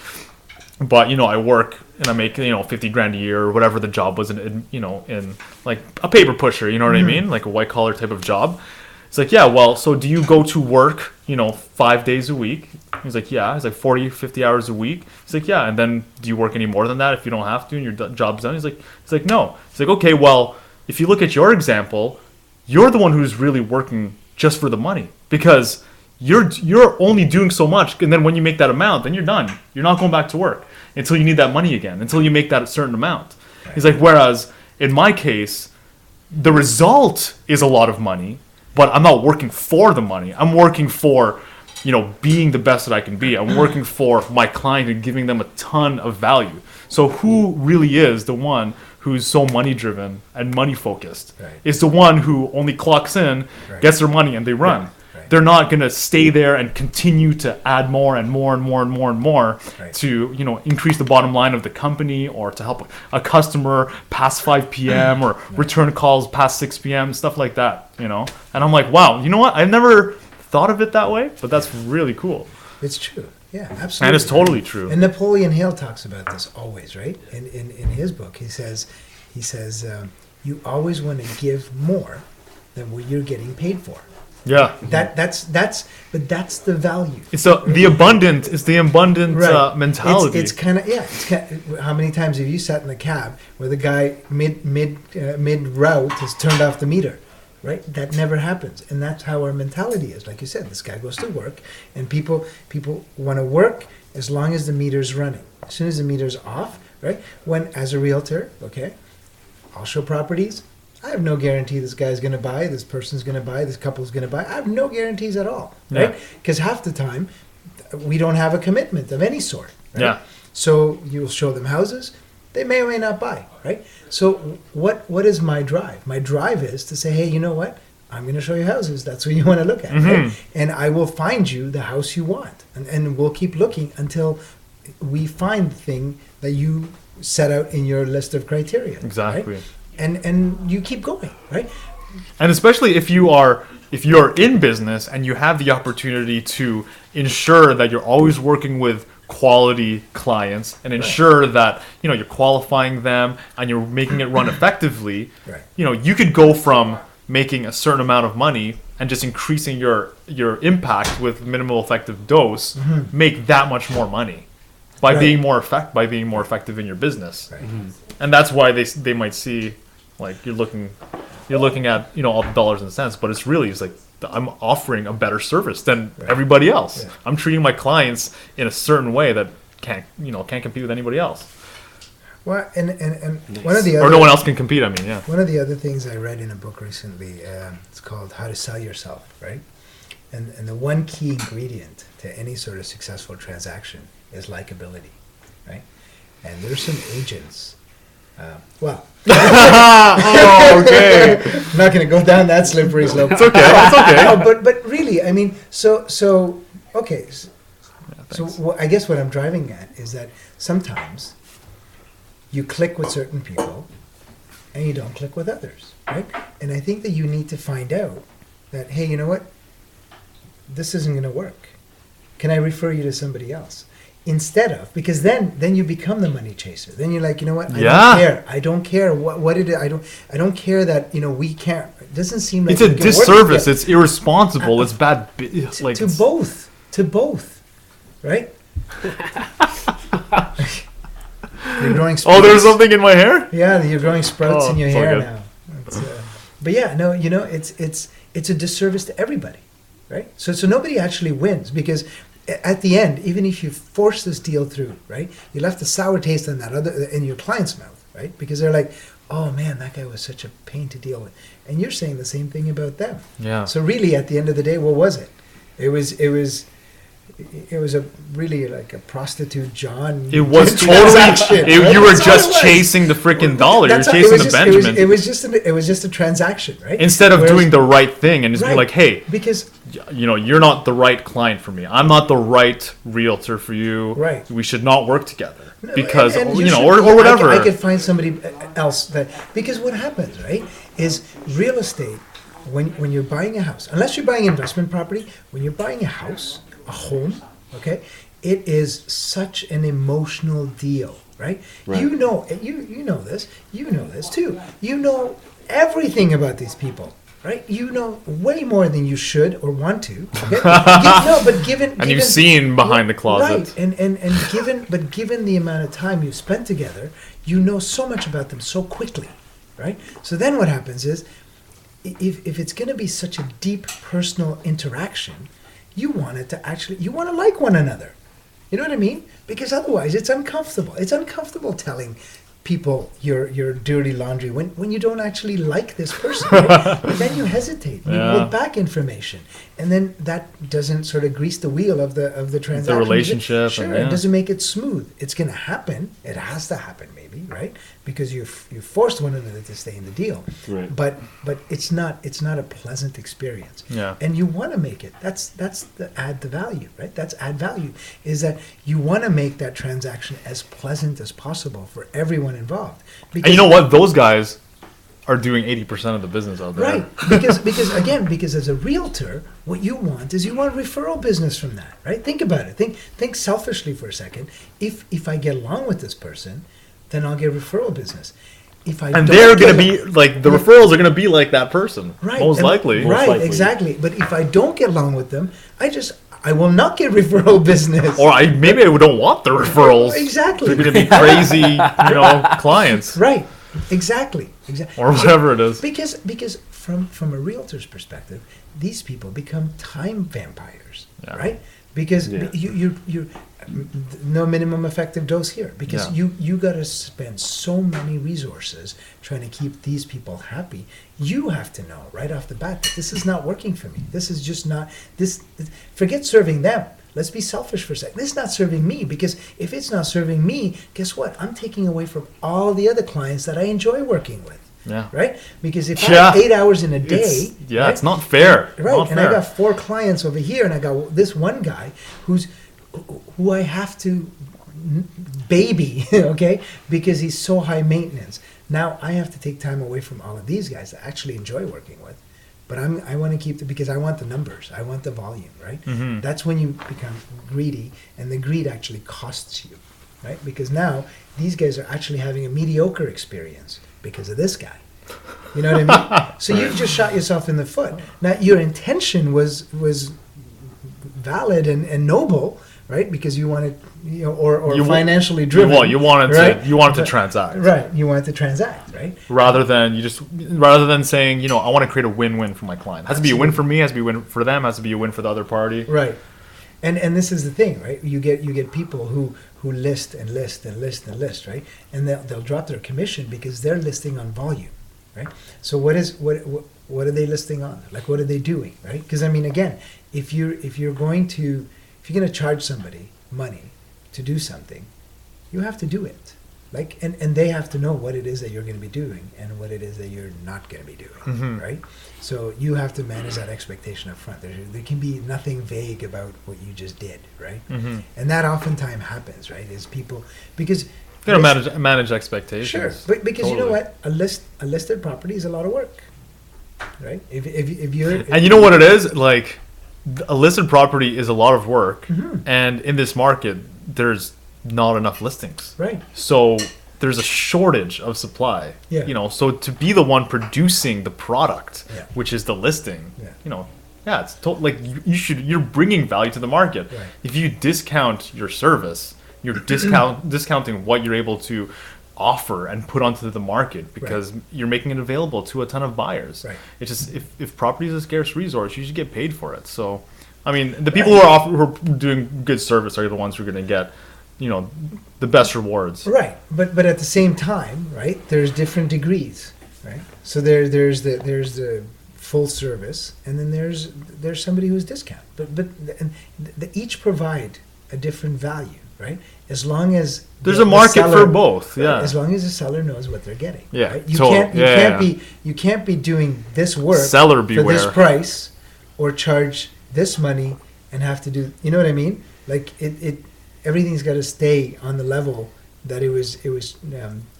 but I work and I make 50 grand a year or whatever the job was in like a paper pusher, you know what I mean, like a white collar type of job." It's like, "Yeah, well, so do you go to work 5 days a week?" He's like, "Yeah." He's like, 40, 50 hours a week. He's like, "Yeah." And then do you work any more than that if you don't have to and your job's done? He's like, "No." He's like, "Okay, well, if you look at your example, you're the one who's really working just for the money because you're only doing so much, and then when you make that amount, then you're done. You're not going back to work until you need that money again, until you make that a certain amount." He's like, "Whereas in my case, the result is a lot of money, but I'm not working for the money. I'm working for, being the best that I can be. I'm working for my client and giving them a ton of value." So who really is the one who's so money driven and money focused? Right. Is the one who only clocks in, Right. gets their money, and they run. Right. They're not going to stay there and continue to add more and more and more and more and more Right. to, increase the bottom line of the company or to help a customer past 5 p.m. or return calls past 6 p.m., stuff like that, And I'm like, wow, you know what? I've never thought of it that way, but that's really cool. It's true. Yeah, absolutely. And it's totally true. And Napoleon Hill talks about this always, right? In his book, he says, you always want to give more than what you're getting paid for. Yeah. That's the value. So the abundant Right. mentality. It's kind of how many times have you sat in the cab where the guy mid route has turned off the meter, right? That never happens, and that's how our mentality is. Like you said, this guy goes to work, and people want to work as long as the meter's running. As soon as the meter's off, right? When as a realtor, okay, I'll show properties. I have no guarantee this guy's going to buy, this person's going to buy, this couple's going to buy. I have no guarantees at all, right? Because half the time, we don't have a commitment of any sort, right? Yeah. So you'll show them houses, they may or may not buy, right? So what is my drive? My drive is to say, hey, you know what? I'm going to show you houses. That's what you want to look at, right? And I will find you the house you want. And we'll keep looking until we find the thing that you set out in your list of criteria. Exactly. Right? And you keep going, right? And especially if you're in business and you have the opportunity to ensure that you're always working with quality clients and ensure that you're qualifying them and you're making it run effectively. Right. You could go from making a certain amount of money and just increasing your impact with minimal effective dose, make that much more money by being more effective in your business. Right. And that's why they might see, like, you're looking at all the dollars and cents, but it's like I'm offering a better service than everybody else. Yeah. I'm treating my clients in a certain way that can't compete with anybody else. Well, and one of the other, or no one else can compete. I mean, yeah. One of the other things I read in a book recently, it's called How to Sell Yourself, right? And the one key ingredient to any sort of successful transaction is likability, right? And there's some agents. Oh, okay. I'm not going to go down that slippery slope. It's okay. It's okay. No, but really, I mean, so okay. So I guess what I'm driving at is that sometimes you click with certain people and you don't click with others, right? And I think that you need to find out that, hey, you know what? This isn't going to work. Can I refer you to somebody else? Instead of, because then you become the money chaser. Then you're like, you know what? I don't care what it is. I don't care that, we can't. It doesn't seem like it's a disservice. It's irresponsible. It's bad. To both, right? You're growing sprouts. Oh, there's something in my hair? Yeah, you're growing sprouts in your it's all hair good. now. But yeah, no, it's a disservice to everybody, right? So nobody actually wins, because at the end, even if you force this deal through, right, you left a sour taste in your client's mouth, right? Because they're like, oh man, that guy was such a pain to deal with, and you're saying the same thing about them. Yeah. So really, at the end of the day, what was it? It was it was a really like a prostitute John. It was transaction, totally. right? You were That's all it just was. chasing the freaking dollar. You're That's how- chasing the Benjamin. It was just a transaction, right? Instead of Whereas- doing the right thing and just being Right. like, hey, because you're not the right client for me. I'm not the right realtor for you. Right. We should not work together because and you you know, should- or whatever. I could find somebody else that, because what happens, right, is real estate, when you're buying a house, unless you're buying investment property, when you're buying a house, a home, okay, it is such an emotional deal, right? Right. You know this too. You know everything about these people. Right, you know way more than you should or want to. Okay, but given And you've seen behind the closet. right? And given the amount of time you've spent together, you know so much about them so quickly, right? So then what happens is, if it's going to be such a deep personal interaction, you want to like one another. You know what I mean? Because otherwise, it's uncomfortable. It's uncomfortable telling people your dirty laundry when you don't actually like this person, right? But then you hesitate. You Yeah. hold back information, and then that doesn't sort of grease the wheel of the transaction. relationship, Sure, and yeah. it doesn't make it smooth. It's going to happen. It has to happen, maybe, right? Because you forced one another to stay in the deal. Right. But it's not a pleasant experience. Yeah. And you want to make it. That's the value, right? That's add value. Is that you want to make that transaction as pleasant as possible for everyone involved. And you know what? Those guys are doing 80% of the business out there. Right, because as a realtor, what you want is you want referral business from that, right? Think about it. Think selfishly for a second. If I get along with this person, then I'll get referral business. If I And don't they're get going to be along- like, the referrals are going to be like that person. right, Most and- likely. right, likely. exactly. But if I don't get along with them, I will not get referral business. Or maybe I don't want the referrals. Exactly. They're going to be crazy, clients. Right, exactly. Or whatever it is. Because from a realtor's perspective, these people become time vampires, Yeah. right? Because Yeah. you no minimum effective dose here, because Yeah. you got to spend so many resources trying to keep these people happy. You have to know right off the bat that this is not working for me. This is just not this. Forget serving them. Let's be selfish for a second. This is not serving me, because if it's not serving me, guess what? I'm taking away from all the other clients that I enjoy working with. Yeah. Right? Because if I Yeah. have 8 hours in a day, right? It's not fair. Right, Not and fair. I got 4 clients over here, and I got this one guy who I have to baby, okay, because he's so high maintenance. Now I have to take time away from all of these guys that I actually enjoy working with, but I want to keep because I want the numbers, I want the volume, right? Mhm. That's when you become greedy, and the greed actually costs you, right? Because now these guys are actually having a mediocre experience because of this guy. You know what I mean? So you've just shot yourself in the foot. Now your intention was valid and noble, right? Because you wanted, or You wa- financially driven. You wanted right? to But- transact. Right. You wanted to transact, right? Rather than saying, I want to create a win-win for my client. It has to be a win for me, has to be a win for them, has to be a win for the other party. Right. And this is the thing, right? You get people who list and list and list and list, right? And they'll drop their commission because they're listing on volume, right? So what are they listing on? Like, what are they doing, right? Because I mean, again, if you're going to charge somebody money to do something, you have to do it. Like, and they have to know what it is that you're going to be doing and what it is that you're not going to be doing, Mhm. right? So you have to manage that expectation up front. There can be nothing vague about what you just did, right? Mm-hmm. And that oftentimes happens, right? Is people because You gotta manage expectations. sure, but because you know Totally. what, a listed property is a lot of work, right? If you're And you know what it is? Like, a listed property is a lot of work, Mhm. and in this market, there's not enough listings. right, So there's a shortage of supply. Yeah. So to be the one producing the product, Yeah. which is the listing, Yeah. it's like you're bringing value to the market. Right. If you discount your service, you're discounting what you're able to offer and put onto the market because you're making it available to a ton of buyers. Right. It's just if property is a scarce resource, you should get paid for it. So, I mean, the people who are doing good service are the ones who are going to get, the best rewards. right. But at the same time, right? There's different degrees, right? So there's the full service, and then there's somebody who's discount. But and each provide a different value, right? As long as There's the a market seller- for both. Yeah. As long as the seller knows what they're getting. Yeah, Right? You total. can't. You can't be doing this work Seller for this beware. price, or charge this money and have to do. You know what I mean? Like it everything's got to stay on the level that it was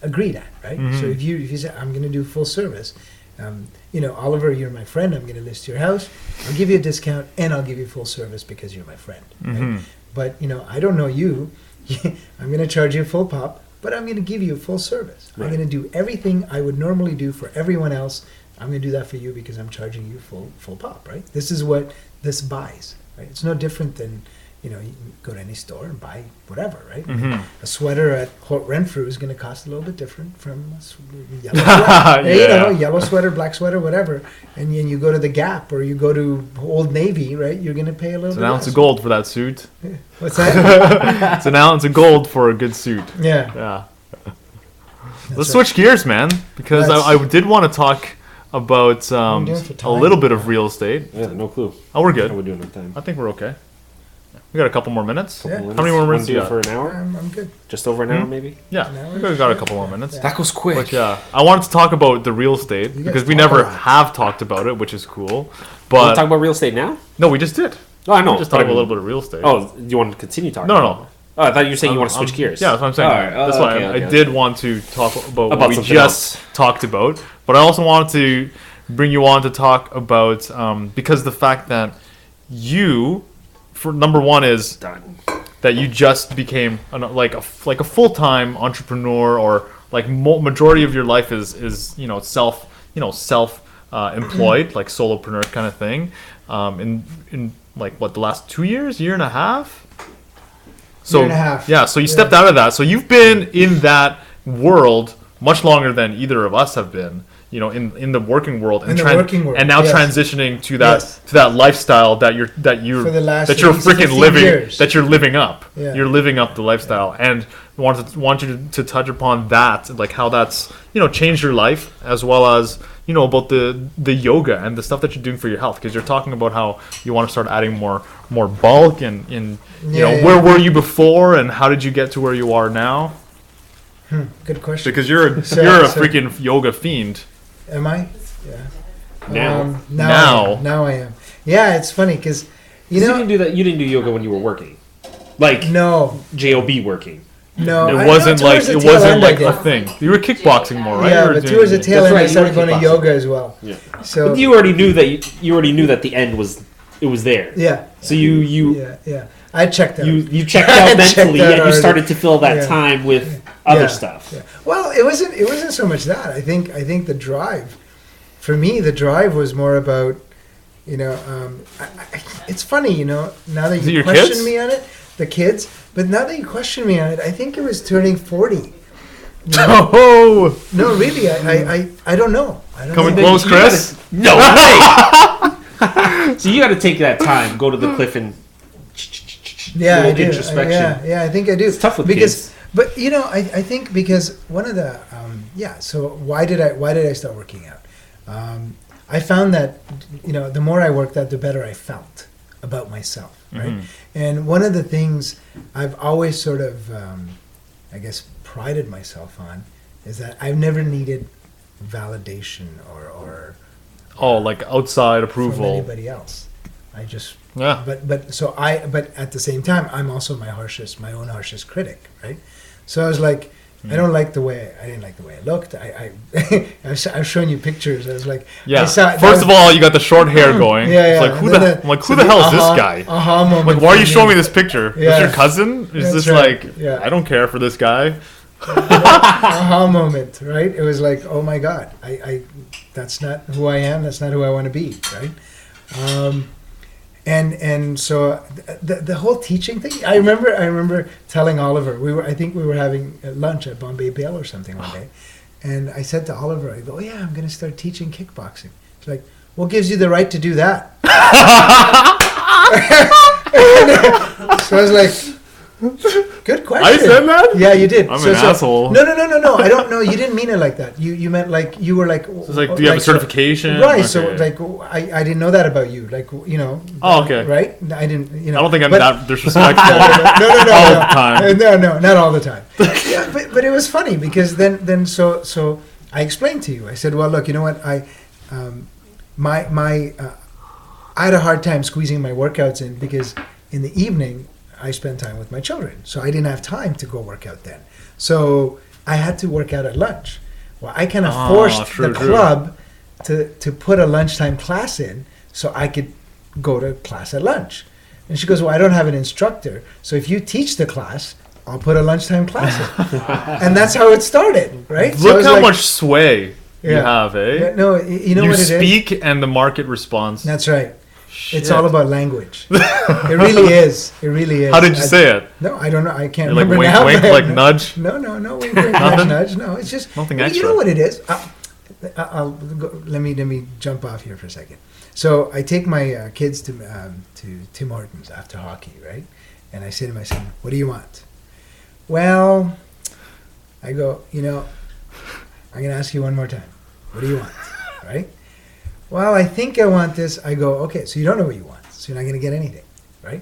agreed at, right? Mhm. So if you say I'm going to do full service, Oliver, you're my friend. I'm going to list your house. I'll give you a discount and I'll give you full service because you're my friend. Right? Mhm. But I don't know you. I'm going to charge you full pop, but I'm going to give you full service. Right. I'm going to do everything I would normally do for everyone else. I'm going to do that for you because I'm charging you full pop, right? This is what this buys, right? It's no different than, you can go to any store and buy whatever, right? Mhm. A sweater at Holt Renfrew is going to cost a little bit different from a yellow sweater. Yeah. Yellow sweater, black sweater, whatever. And then you go to the Gap or you go to Old Navy, right? You're going to pay a little It's bit an ounce less. of gold for that suit. What's that? It's an ounce of gold for a good suit. Yeah. Yeah. That's Let's right. switch gears, man, because Let's. I did want to talk about I'm doing for a time. little bit of real estate. Yeah, no clue. Oh, we're How good. we're doing on time. I think we're okay. We got a couple more minutes. Yeah. How many more minutes do you it got? for an hour? I'm good. Just over an hour, Hmm? maybe. Yeah, An hour? we got a couple more minutes. Yeah. That goes quick. But yeah, I wanted to talk about the real estate You guys because we talk never a lot. have talked about it, which is cool. Want to But talk about real estate now? no, we just did. Oh, I know. We just but talked I about a mean- little bit of real estate. Oh, do you want to continue talking? No, about no. it? Oh, I thought you were saying you want to switch I'm- gears. Yeah, that's what I'm saying. All right. That's Oh, why okay, I okay, did okay. want to talk about what About we something just talked about. But I also wanted to bring you on to talk about because the fact that you, for number one, is Done. that you just became like a full-time entrepreneur, or like majority of your life is self employed, like solopreneur kind of thing. In like what, the last 2 years, year and a half. So Year and a half. yeah, so you stepped out of that. So you've been in that world much longer than either of us have been. In the working world, In the working world, and now yes. transitioning to that Yes. to that lifestyle that you're For the last that you're at least freaking 15 living years. that you're living up. Yeah. You're living up the lifestyle, and want you to touch upon that, like how that's changed your life, as well as about the yoga and the stuff that you're doing for your health, because you're talking about how you want to start adding more bulk, and Yeah. where were you before, and how did you get to where you are now? Good question. Because you're So- you're a so- freaking yoga fiend. Am I? Yeah. Now. Now I am. Yeah, it's funny because You didn't do that. You didn't do yoga when you were working, like No, job working. no. It I- wasn't no, like towards the it tail wasn't end I like a did. thing. You were kickboxing more, right? Yeah, You were but doing- towards the tail That's end, right, I you started were going to kickboxing. yoga as well. Yeah. So But you already knew that you already knew that the end was there. yeah, So you yeah. I checked out. you checked I out checked mentally, out and you already. started to fill that Yeah. time with other Yeah, stuff. yeah. Well, it wasn't so much that. I think the drive, for me, the drive was more about, it's funny, now that Is it you your question kids? me on it, the kids. But now that you question me on it, I think it was turning 40. You know? Oh, No, really, I don't know. I don't coming know. close, You gotta- Chris. No way. So you got to take that time, go to the cliff, and Yeah, I little do. introspection. Yeah, I think I do. It's tough with because, kids. But I think because one of the So why did I start working out? I found that the more I worked out, the better I felt about myself, right? Mhm. And one of the things I've always sort of, I guess, prided myself on is that I've never needed validation or Oh, like outside from approval. anybody else. I just Yeah. but at the same time, I'm also my own harshest critic, right? So I was like, I didn't like the way I looked. I've shown you pictures. I was like, Yeah. I saw, First of all, you got the short hair going. Yeah, It's yeah. like And then I'm like, so who the hell is aha- this guy? Aha moment. Like, why are you for showing me this picture? Is Yeah. this your cousin? Is That's this right. like? Yeah. I don't care for this guy. Aha moment, right? It was like, oh my God, I that's not who I am. That's not who I want to be, right? And so the whole teaching thing. I remember telling Oliver, I think we were having lunch at Bombay Bale or something one day, and I said to Oliver, I go, oh yeah, I'm going to start teaching kickboxing. He's like, what gives you the right to do that? So I was like, Good question. I said that? Yeah, you did. I'm an asshole. No. I don't know. You didn't mean it like that. You meant like you were like. So it's like, do you have a certification? Right. Okay. So like, I didn't know that about you. Like, you know. Oh, okay. Right. I didn't. You know. I don't think I'm but- that disrespectful. No, all the time. No, not all the time. Yeah, but it was funny because then so I explained to you. I said, well, look, you know what? I had a hard time squeezing my workouts in because in the evening I spend time with my children, so I didn't have time to go work out then. So I had to work out at lunch. Well, I kind of forced the club to put a lunchtime class in so I could go to class at lunch. And she goes, well, I don't have an instructor, so if you teach the class, I'll put a lunchtime class in. And that's how it started, right? Look how much sway you have, eh? Yeah, no, you know what it is? You speak and the market responds. That's right. Shit. It's all about language. It really is. It really is. How did you say it? No, I don't know. I can't You're like remember wink, now. wink, but- like nudge? No, wink, wink, nudge. No, it's just Nothing well, extra. You know what it is? I'll go, let me jump off here for a second. So I take my kids to Tim Hortons after hockey, right? And I say to my son, "What do you want?" Well, I go, you know, I'm gonna ask you one more time. What do you want? Right? Well, I think I want this. I go, okay, so you don't know what you want, so you're not gonna get anything, right?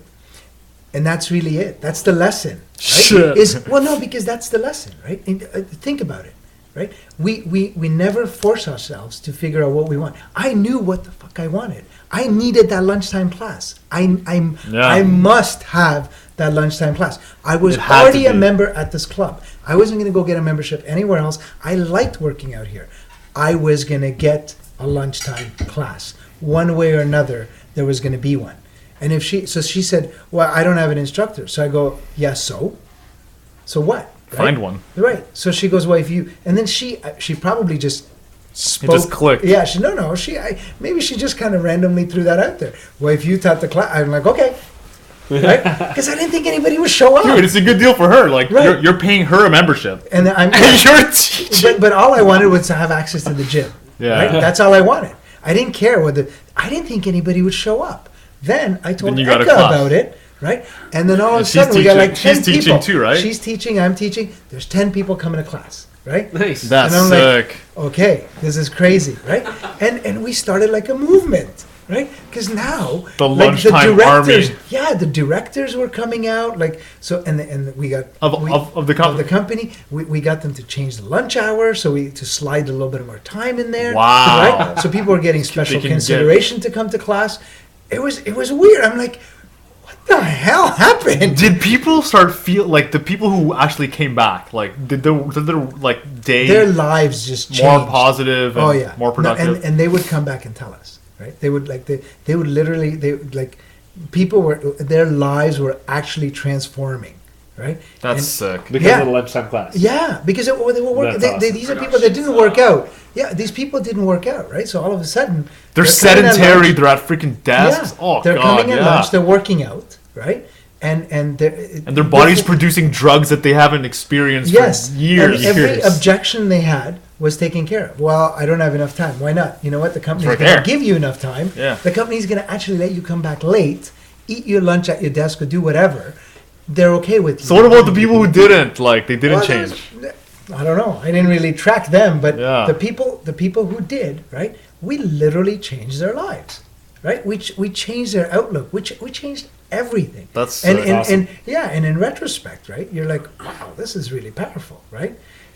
And that's really it. That's the lesson. Right? Shit. Well, no, because that's the lesson, right? And, think about it, right? We never force ourselves to figure out what we want. I knew what the fuck I wanted. I needed that lunchtime class. I must have that lunchtime class. I was It had to already a be. member at this club. I wasn't going to go get a membership anywhere else. I liked working out here. I was going to get a lunchtime class. One way or another, there was going to be one. And she said, well, I don't have an instructor. So I go, yeah, so what? Right? Find one. Right. So she goes, well, if you, and then she probably just spoke. It just clicked. Yeah. Maybe she just kind of randomly threw that out there. Well, if you taught the class, I'm like, okay. Right? Because I didn't think anybody would show up. Dude, it's a good deal for her. Like, Right. you're paying her a membership. And I'm, You're teaching. but all I wanted was to have access to the gym. Yeah. Right? That's all I wanted. I didn't care whether, I didn't think anybody would show up. Then I told Then you got a Eka class. about it, right? And then all of a And she's sudden we got like 10 teaching- she's people. teaching too, right? She's teaching, I'm teaching. There's 10 people coming to class, right? Nice. That's And I'm like, sick. okay, this is crazy, right? And we started like a movement, right? Because now The like, lunchtime directors, army. yeah, the directors were coming out, like so, and we got Of the company. company. We got them to change the lunch hour, so to slide a little bit more time in there. Wow. Right? So people were getting special can get- consideration to come to class. It was weird. I'm like, what the hell happened? Did people start feel like the people who actually came back? Like, did their like day Their lives just changed. more positive and Oh yeah, more No, productive? and they would come back and tell us, right? They would they would literally people were their lives were actually transforming, right? That's And- sick. Because Yeah. of the lunchtime class. Yeah, because they were working. That's These are people that didn't work out. Yeah, these people didn't work out, right? So all of a sudden They're coming at sedentary. lunch. They're at freaking desks. Yeah, Oh they're god, coming at yeah. lunch. They're working out, right? And And their body's producing drugs that they haven't experienced yes for years. And every years. objection they had was taken care of. Well, I don't have enough time. Why not? You know what? The company's right going to there. give you enough time. Yeah. The company's going to actually let you come back late, eat your lunch at your desk, or do whatever. They're okay with you. So what about the people who didn't? Like, they didn't Well, change. I don't know. I didn't really track them, but Yeah. the people who did, right? We literally changed their lives, right? We changed their outlook. We changed everything. That's and awesome. and in retrospect, right? You're like, wow, this is really powerful, right?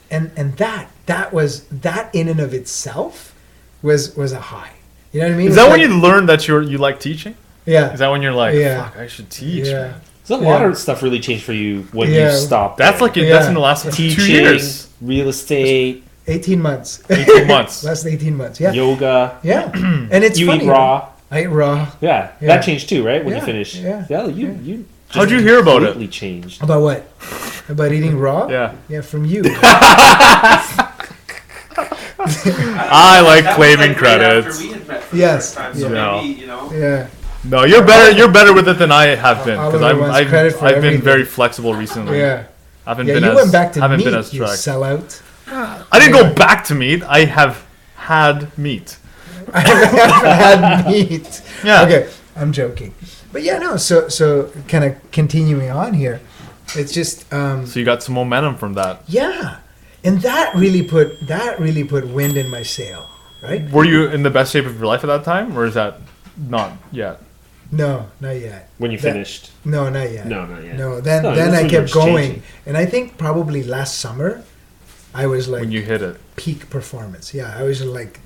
And that in and of itself was a high. You know what I mean? Is It's that when like- you learn that you like teaching? Yeah. Is that when you're like, Yeah. fuck, I should teach? Yeah. Man? So a lot Yeah. of stuff really changed for you when Yeah. you stopped. That's there. like that's Yeah. in the last teaching, 2 years, real estate, 18 months. 18 months. Less than 18 months. Yeah. yoga. Yeah. And it's You funny. eat raw. I eat raw. Yeah, Yeah. that changed too, right? When Yeah, you finish. yeah. You. How'd you hear about it? Completely changed. About what? About eating raw? Yeah. Yeah, from you. I like claiming credits. Yes. So Yeah. maybe, you know. Yeah. No, you're better. You're better with it than I have been because Oliver wants credit for I've been everything. very flexible recently. Yeah. I haven't Yeah, been you as went back to haven't meat, been as you strict. sellout. I didn't go back to meat. I have had meat. I haven't had meat. Yeah. Okay, I'm joking. But yeah, no, so kind of continuing on here, It's just So you got some momentum from that. yeah, and that really put wind in my sail, right? Were you in the best shape of your life at that time, or is that not yet? No, not yet. When you That- finished? No, not yet. No, not yet. No, then No, then that's I when kept yours going, changing. and I think probably last summer, I was like When you hit it? peak performance. Yeah, I was like,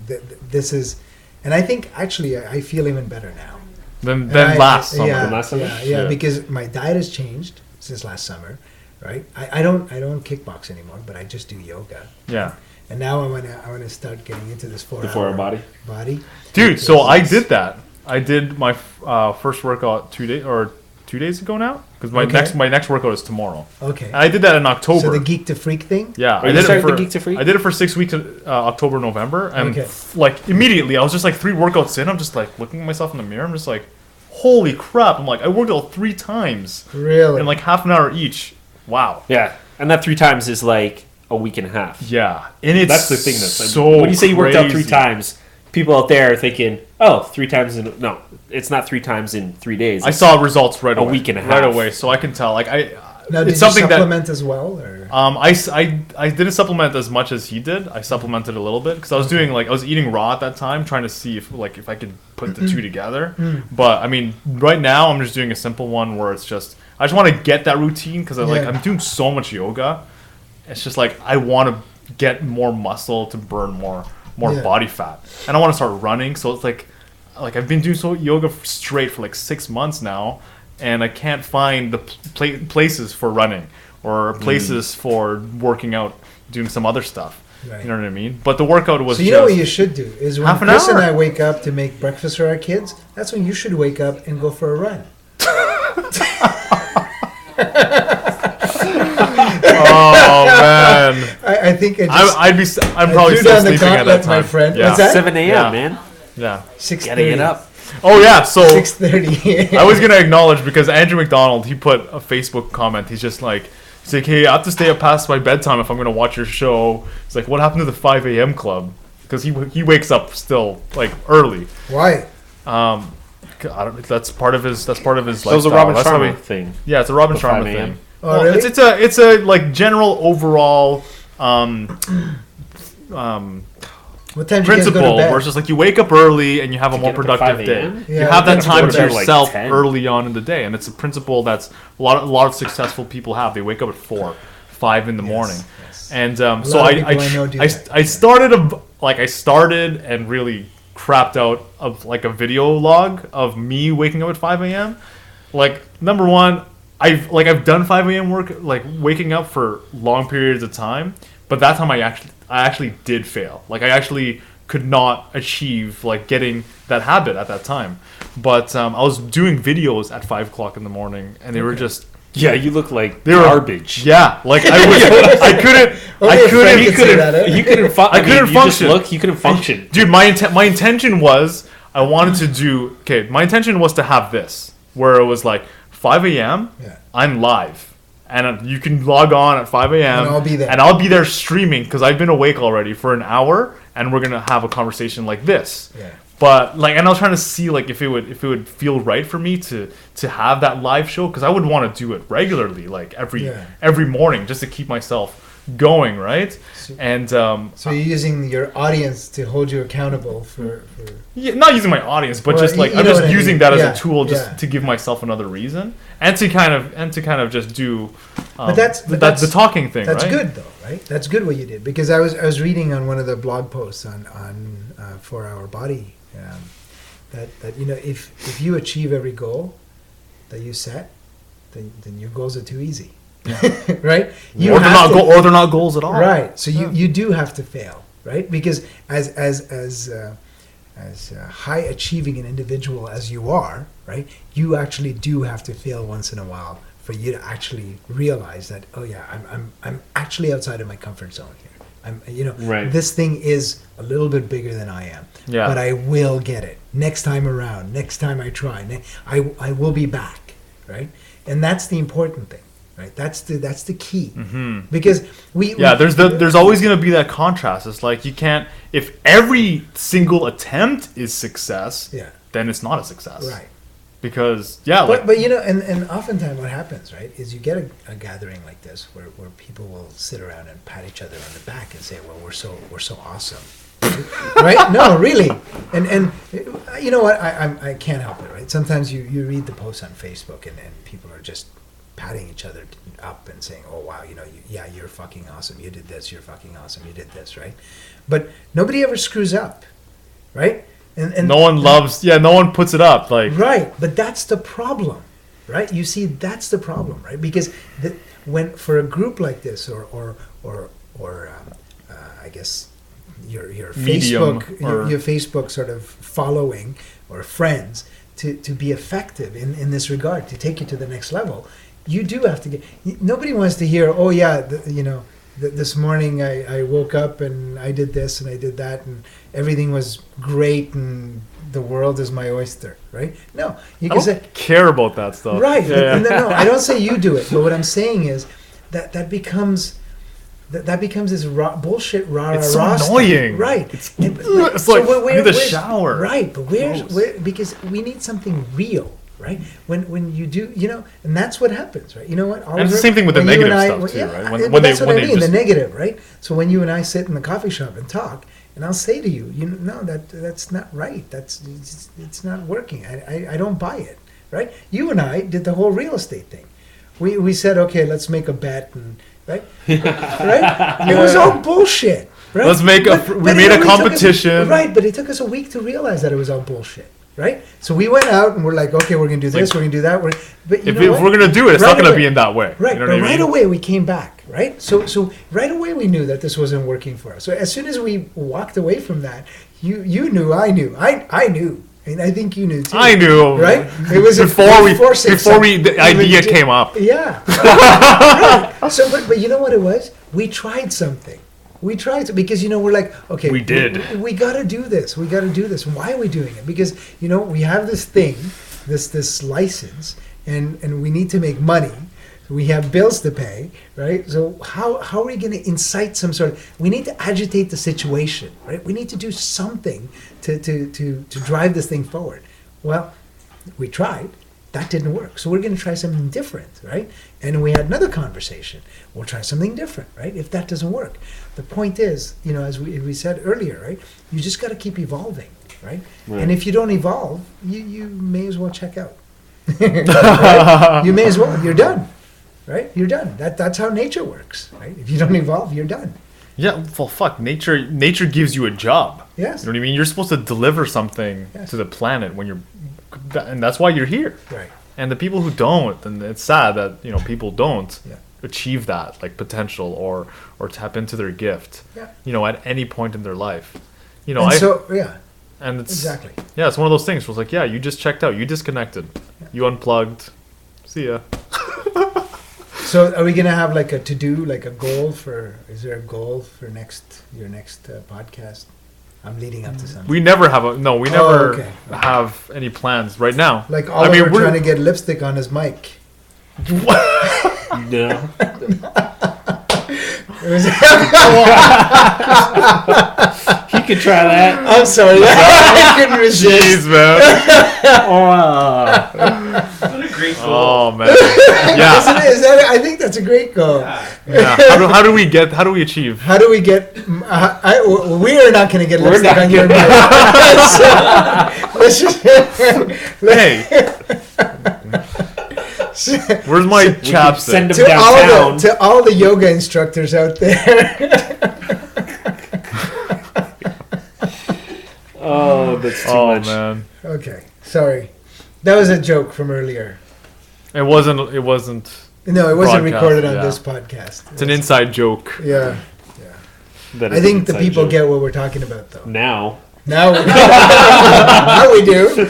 this is, and I think actually I feel even better now. Then And I- last summer. Yeah, Than last summer? Yeah, Yeah. because my diet has changed since last summer, right? I don't kickbox anymore, but I just do yoga. Yeah. And now I wanna start getting into this 4 The hour 4 hour body? Dude, so I did that. I did my first workout 2 days ago now, because Okay. my next workout is tomorrow. Okay. And I did that in October. So the geek to freak thing. Yeah, Oh, you started the Geek to Freak? I did it for 6 weeks, October, November, and Okay. like immediately, I was just like 3 workouts in. I'm just like looking at myself in the mirror. I'm just like, holy crap! I'm like, I worked out 3 times Really? in like half an hour each. Wow. Yeah. And that 3 times is like a week and a half. Yeah, and it's That's the thing that's like, so when you say you worked out 3 crazy. times, people out there are thinking, oh, 3 times in, no, it's not 3 times in 3 days. I It's saw results right a away. week and a right half. away, so I can tell. Like Now, did it's you something that supplement as well, or? I didn't supplement as much as he did. I supplemented a little bit because I was doing like I was eating raw at that time, trying to see if I could put the two together. But I mean, right now I'm just doing a simple one where it's just I just want to get that routine because Yeah. I'm doing so much yoga. It's just like I want to get more muscle to burn more Yeah. body fat, and I want to start running. So it's like I've been doing yoga straight for like 6 months now, and I can't find the places for running or places for working out, doing some other stuff. Right. You know what I mean? But the workout was So you just know what you should do is when half an Chris and hour. I wake up to make breakfast for our kids. That's when you should wake up and go for a run. oh man, I think I just I'm probably threw still down the sleeping at that gauntlet, my time. friend. Yeah. What's that? 7 a.m., Yeah. man. Yeah. 6:30. Gotta get up. Oh yeah. So 6:30. I was gonna acknowledge because Andrew McDonald he put a Facebook comment. He's like, hey, I have to stay up past my bedtime if I'm gonna watch your show. He's like, what happened to the 5 a.m. club? Because he wakes up still like early. Why? That's part of his. That's part of his. That was a lifestyle. Robin That's how Sharma he- thing. Yeah, it's a Robin The Sharma 5 a.m. thing. Oh, Well, really? It's a like general overall What time do you guys go principle to bed? where it's just like you wake up early and you have a more get up at productive 5 day. a.m.? You Yeah, have I that think time it's to better like yourself 10. early on in the day, and it's a principle that's a lot of successful people have. They wake up at 4, 5 in the morning, yes. and lot so of people I know do that. I started and really crapped out of like a video log of me waking up at 5 a.m. Like number one, I've done 5 a.m. work, like waking up for long periods of time, but that time I actually did fail. Like I actually could not achieve like getting that habit at that time. But I was doing videos at 5 o'clock in the morning, and they were just Yeah, you look like they were garbage. Yeah, like I couldn't. Only a friend You could say that, eh? couldn't. You couldn't. I couldn't You just function. look. You couldn't function. Dude, my intention was I wanted to do my intention was to have this where it was like 5 a.m. Yeah. I'm live, and you can log on at 5 a.m. And I'll be there. and I'll be there streaming because I've been awake already for an hour, and we're gonna have a conversation like this. Yeah. But like, and I was trying to see like if it would feel right for me to have that live show because I would want to do it regularly, like every morning, just to keep myself going, right? And So you're using your audience to hold you accountable for yeah, not using my audience, but Well, just like you I'm know just what I using mean. that as Yeah, a tool just yeah. to give myself another reason and to kind of just do. But that's the talking thing. That's right? good though, right? That's good what you did because I was reading on one of the blog posts on 4 Hour Body that you know if you achieve every goal that you set, then your goals are too easy, right? You Or they're have not to- or they're not goals at all. Right. So you do have to fail, right? Because as high achieving an individual as you are, right? You actually do have to fail once in a while for you to actually realize that I'm actually outside of my comfort zone here. Right. This thing is a little bit bigger than I am. Yeah. But I will get it next time around. Next time I try, I will be back, right? And that's the important thing, right? That's the key. Mm-hmm. Because There's always going to be that contrast. It's like you can't if every single attempt is success, Yeah. then it's not a success. Right. because but you know, and oftentimes what happens, right, is you get a gathering like this where people will sit around and pat each other on the back and say, well, we're so awesome. Right? No, really. And you know what? I can't help it, right? Sometimes you read the posts on Facebook and people are just patting each other up and saying, oh, wow, you know, you're fucking awesome. You did this. You're fucking awesome. You did this, right? But nobody ever screws up, right? And no one no one puts it up. Like, right, but that's the problem, right? You see, that's the problem, right? Because when for a group like this, or I guess your Medium Facebook your Facebook sort of following or friends to be effective in this regard, to take you to the next level, you do have to get. Nobody wants to hear, oh yeah, this morning I woke up and I did this and I did that and everything was great and the world is my oyster, right? No, you can say care about that stuff, right? No, I don't say you do it, but what I'm saying is that becomes this bullshit rah it's so rah annoying, stuff. Right? It's so like where's the shower, right? But where because we need something real. Right, when you do, you know, and that's what happens, right? You know what? And it's the same thing with the negative stuff too, right? When that's what I mean, the negative, right? So when you and I sit in the coffee shop and talk, and I'll say to you, no, that's not right. It's not working. I don't buy it, right? You and I did the whole real estate thing. We said, okay, let's make a bet, and right, right? It was all bullshit. Right? Let's make we made a competition, right? But it took us a week to realize that it was all bullshit. Right, so we went out and we're like, okay, we're gonna do this, we're gonna do that. But if we're gonna do it, it's not gonna be in that way. Right, you know but what I mean? right away we came back. Right, so right away we knew that this wasn't working for us. So as soon as we walked away from that, you knew, I knew, I knew, and I think you knew too. I knew, right? It was before the idea came up. Yeah. Right. So, but you know what it was? We tried something. We tried to, because, you know, we're like, okay, we did. We got to do this. We got to do this. Why are we doing it? Because, you know, we have this thing, this license, and we need to make money. We have bills to pay, right? So how are we going to incite some sort of? We need to agitate the situation, right? We need to do something to drive this thing forward. Well, we tried. That didn't work. So we're going to try something different, right? And we had another conversation. We'll try something different, right? If that doesn't work. The point is, you know, as we said earlier, right? You just got to keep evolving, right? And if you don't evolve, you may as well check out. Right? You may as well. You're done, right? You're done. That's how nature works, right? If you don't evolve, you're done. Yeah, well, fuck. Nature gives you a job. Yes. You know what I mean? You're supposed to deliver something to the planet when you're... And that's why you're here. Right. And the people who don't, and it's sad that, you know, people don't Yeah. achieve that, like, potential or tap into their gift, Yeah. you know, at any point in their life. You know, And and it's... exactly. Yeah, it's one of those things where it's like, yeah, you just checked out. You disconnected. You unplugged. See ya. So are we going to have like a to-do, like a goal for... Is there a goal for your next podcast? I'm leading up to something. We never have Okay. have any plans right now. Like Oliver trying to get lipstick on his mic. No. He could try that. I'm sorry. I couldn't resist. Jeez, man. What a great goal. Oh man. Yeah. Is that, I think that's a great goal. Yeah. How do we achieve? How do we get? We are not going to get lipstick on your mic. Let's just. Hey. Where's my chapstick? Send them downtown. To all the yoga instructors out there. Oh, that's too much. Man. Okay, sorry. That was a joke from earlier. It wasn't. No, it wasn't broadcast, recorded on yeah. this podcast. It's an inside joke. Yeah. That I is think an the inside people joke. get what we're talking about, though. Now. Now we do.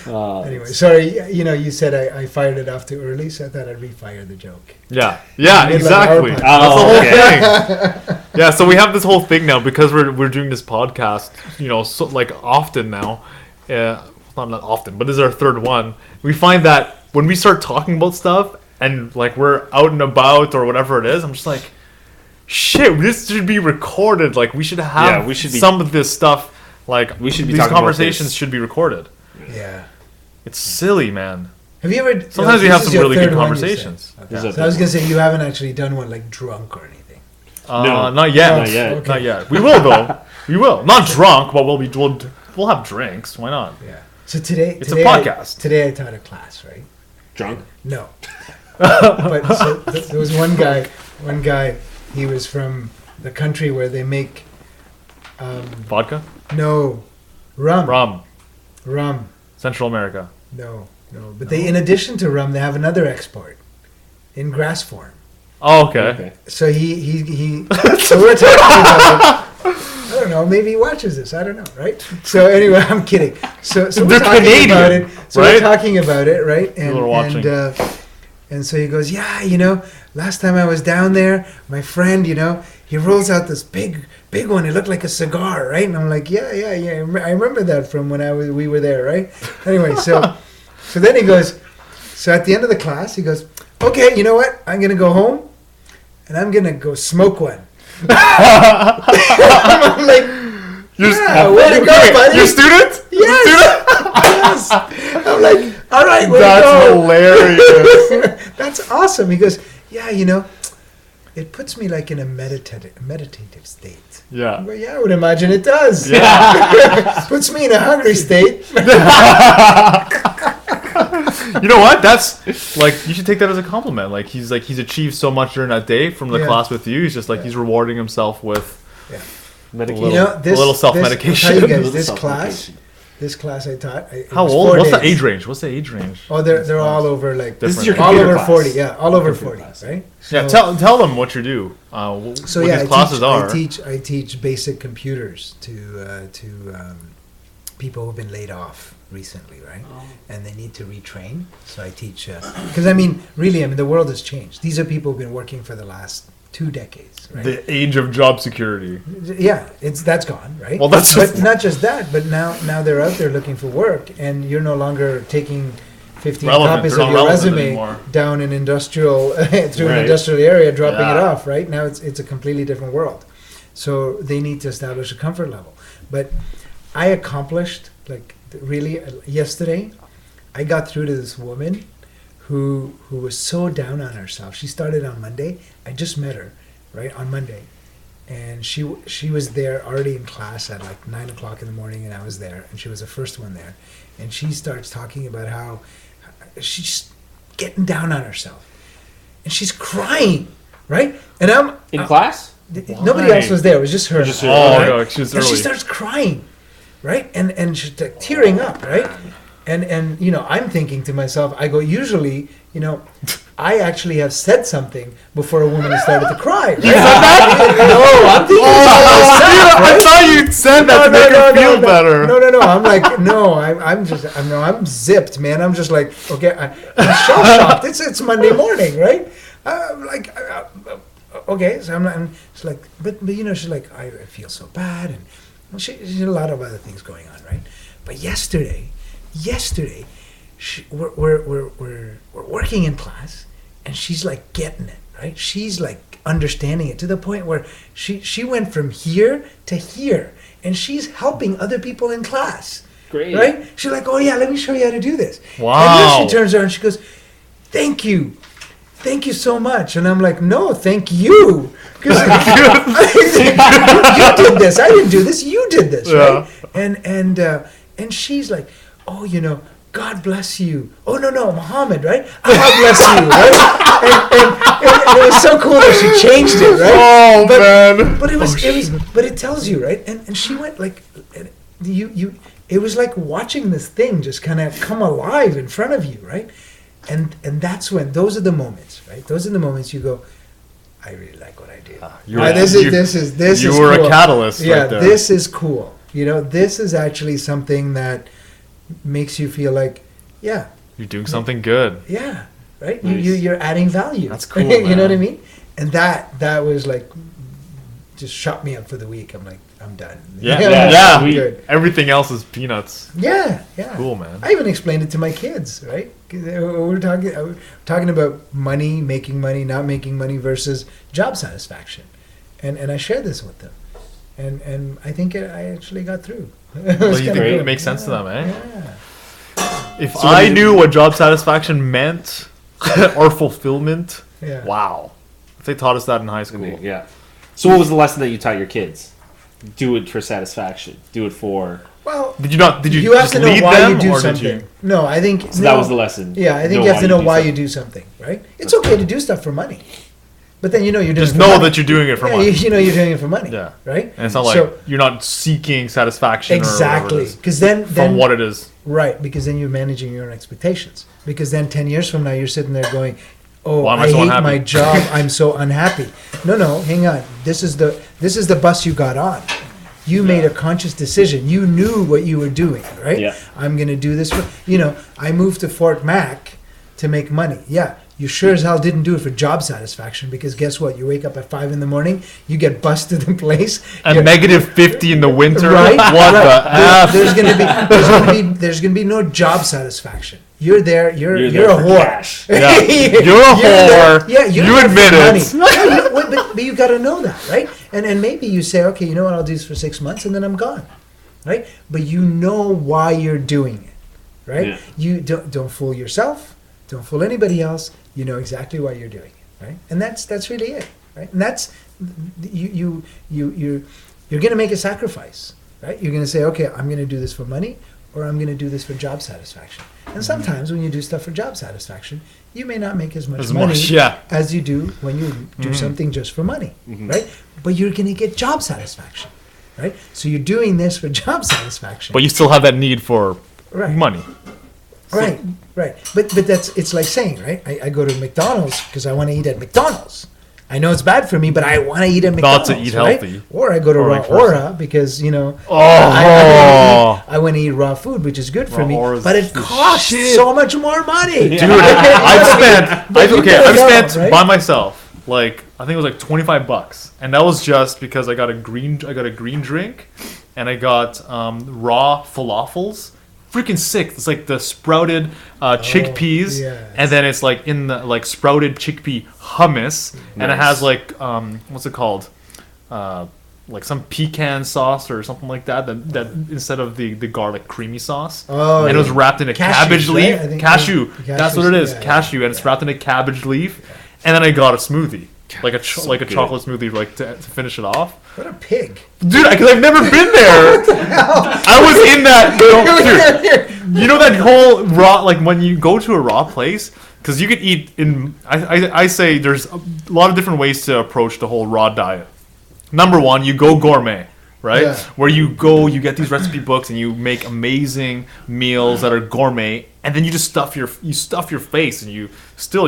Anyway, sorry. You know, you said I fired it off too early, so I thought I'd refire the joke. Yeah, Middle of exactly. our That's the whole okay. thing. Yeah, so we have this whole thing now because we're doing this podcast, you know, so like often now. Not often, but this is our third one. We find that when we start talking about stuff and like we're out and about or whatever it is, I'm just like, shit, this should be recorded. Like we should have we should be, some of this stuff. Like we should be these talking conversations about this. should be recorded. Yeah. It's silly, man. Have you ever? Sometimes we this have is some your really good third one, you said. conversations. Okay. This is So I was gonna say you haven't actually done one like drunk or anything. No. Not yet. Not yet. Okay. Not yet. We will though. We will. Not drunk, but we'll have drinks. Why not? Yeah. So today It's a today podcast. today I taught a class, right? Drunk? No. But so there was one guy, he was from the country where they make Vodka, no rum. rum, Central America. No. But they, in addition to rum, they have another export in grass form. Oh, okay. So he so we're talking about I don't know, maybe he watches this, I don't know, right? So anyway, I'm kidding. So we're They're talking Canadian, about it. So right? we're talking about it, right? People are watching. And so he goes, yeah, last time I was down there, my friend, he rolls out this big one. It looked like a cigar, right? And I'm like, yeah. I remember that from when we were there, right? Anyway, so then he goes, so at the end of the class, he goes, okay, you know what? I'm going to go home and I'm going to go smoke one. I'm like, yeah, way to go, buddy. You're a student? Yes. Yes. I'm like, all right, way to That's go. hilarious. That's awesome. He goes, yeah, it puts me like in a meditative state. Yeah. Well, yeah, I would imagine it does. Yeah. Puts me in a hungry state. You know what? That's like you should take that as a compliment. Like he's achieved so much during that day from the Yeah. class with you. He's just like he's rewarding himself with Yeah. Medication. a little self-medication. I'll tell you guys, Little this self-medication. class I taught. It How was old? 4 What's the days. age range? Oh, they're all over like This is your all computer over class. 40. Yeah, all over Computer 40. class. Right. Yeah, So- tell them what you do. So what yeah, these classes are. I teach basic computers to people who've been laid off recently, right? And they need to retrain. So I teach because really, the world has changed. These are people who've been working for the last 2 decades, right? The age of job security. Yeah, that's gone, right? Well, that's but not just that, but now they're out there looking for work, and you're no longer taking 15 Relevant. copies They're of not your relevant resume anymore. down an industrial through an Right. industrial area, dropping it Yeah. off. Right now, it's a completely different world. So they need to establish a comfort level. But I accomplished really yesterday. I got through to this woman who was so down on herself. She started on Monday. I just met her, right, on Monday. And she was there already in class at like 9 o'clock in the morning, and I was there, and she was the first one there. And she starts talking about how she's getting down on herself. And she's crying, right? And I'm... In class? Nobody else was there. It was just her. Just her. Oh, right? no, she was And she early. starts crying, right? And she's like tearing up, right? And I'm thinking to myself, I go, usually, I actually have said something before a woman has started to cry. Right? No, I'm thinking to myself, I right? thought you said that to make her feel better. No. I'm like, no, I'm zipped, man. I'm just like, okay, I'm shell shocked. It's Monday morning, right? Okay, so she's like, but she's like, I feel so bad, and she's a lot of other things going on, right? But yesterday, we're working in class, and she's like getting it, right? She's like understanding it to the point where she went from here to here, and she's helping other people in class. Great. Right? She's like, oh yeah, let me show you how to do this. Wow. And then she turns around and she goes, thank you so much. And I'm like, no, thank you. Because you did this. I didn't do this. You did this, right? And she's like, oh, God bless you. Oh no, Muhammad, right? Allah bless you, right? And it was so cool that she changed it, right? Oh, man. But but it tells you, right? And she went like, it was like watching this thing just kind of come alive in front of you, right? And that's when, those are the moments, right? Those are the moments you go, I really like what I do. This You is were cool. a catalyst right there. This is cool. This is actually something that makes you feel like, yeah, You're doing something good. yeah, right? Nice. You're adding value. That's cool, You know man. what I mean? And that was like, just shut me up for the week. I'm like, I'm done. Yeah. I'm good. Everything else is peanuts. Yeah. Cool, man. I even explained it to my kids, right? 'Cause we're talking about money, making money, not making money versus job satisfaction, and I shared this with them, and I think I actually got through. It was Well, you kinda think cool. it makes sense to them, eh? Yeah. If So I knew what job satisfaction meant or fulfillment, Yeah. wow. If they taught us that in high school. Yeah. So what was the lesson that you taught your kids? Do it for satisfaction. Do it for. Well, Did you not? Did you, you have just to know lead why them, you do or something. did you? No, I think So that was the lesson. Yeah, I think you have to know why you do something, right? It's okay to do stuff for money, but then you're doing Just it for know money. that you're doing it for Yeah, money. you know you're doing it for money. Yeah. Right. And it's not like So- you're not seeking satisfaction or Exactly, whatever it is because then from what it is. right, because then you're managing your own expectations. Because then 10 years from now, you're sitting there going, "Oh, Why am I I so hate unhappy?" my job. I'm so unhappy." No, hang on. This is the bus you got on. You made a conscious decision. You knew what you were doing, right? Yeah. I'm going to do this for, I moved to Fort Mac to make money. Yeah. You sure as hell didn't do it for job satisfaction, because guess what? You wake up at 5 a.m, you get busted in place. At You're- negative 50 in the winter. Right? What right. the F? There's gonna be no job satisfaction. You're there. You're there a for whore. cash. Yeah. You're a there- whore. Yeah, you're You there admit for it. money. Yeah, but you got to know that, right? And maybe you say, okay, you know what? I'll do this for 6 months and then I'm gone, right? But you know why you're doing it, right? Yeah. You don't fool yourself. Don't fool anybody else. You know exactly why you're doing it, right? And that's really it, right? And that's you're going to make a sacrifice, right? You're going to say, okay, I'm going to do this for money, or I'm going to do this for job satisfaction. And sometimes when you do stuff for job satisfaction, you may not make as much money yeah. as you do when you do something just for money, right? But you're going to get job satisfaction, right? So you're doing this for job satisfaction. But you still have that need for Right. money. Right. But it's like saying, right? I go to McDonald's because I want to eat at McDonald's. I know it's bad for me, but I want to eat at Not to McDonald's. eat right? healthy. Or I go to Or Raw vice versa. Aura because, Oh. I want to eat raw food, which is good for Raw me, Aura's but it the costs shit. so much more money. Dude, I've But you gotta know, spent right? by myself, like, I think it was like $25. And that was just because I got a green drink and I got raw falafels. Freaking sick. It's like the sprouted chickpeas, yes. and then it's like in the like sprouted chickpea hummus, and it Nice. has like what's it called? Like some pecan sauce or something like that. That instead of the garlic creamy sauce, Oh, and it was yeah. wrapped in a Cashews, cabbage right? leaf. I think- Cashew. yeah, That's what it is. cashews, yeah, Cashew, and it's wrapped in a cabbage leaf, and then I got a smoothie. Like a So like a good. chocolate smoothie, like to finish it off, What a pig. dude. Because I've never been there. I was in that, dude. You know that whole raw, like when you go to a raw place, because you could eat in. I say there's a lot of different ways to approach the whole raw diet. Number one, you go gourmet, right? Yeah. Where you go, you get these recipe books and you make amazing meals that are gourmet, and then you just stuff your face, and you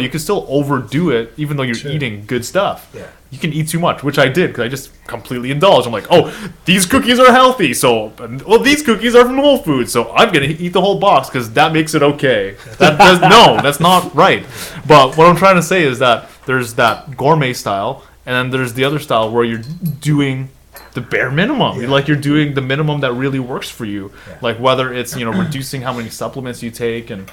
can still overdo it even though you're Sure. eating good stuff. Yeah. You can eat too much, which I did because I just completely indulged. I'm like, oh, these cookies are healthy, so these cookies are from Whole Foods, so I'm gonna eat the whole box because that makes it okay. That's not right. But what I'm trying to say is that there's that gourmet style, and then there's the other style where you're doing the bare minimum. Yeah. Like you're doing the minimum that really works for you. Yeah. Like whether it's reducing how many supplements you take and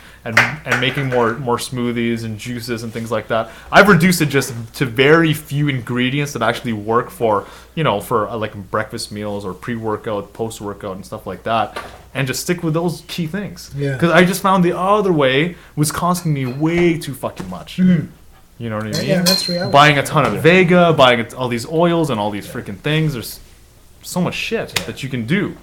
making more smoothies and juices and things like that. I've reduced it just to very few ingredients that actually work for like breakfast meals or pre-workout, post-workout and stuff like that, and just stick with those key things. Yeah. Because I just found the other way was costing me way too fucking much. You know what I mean? Yeah, that's reality. Buying a ton of Vega, buying all these oils and all these freaking things. There's so much shit that you can do.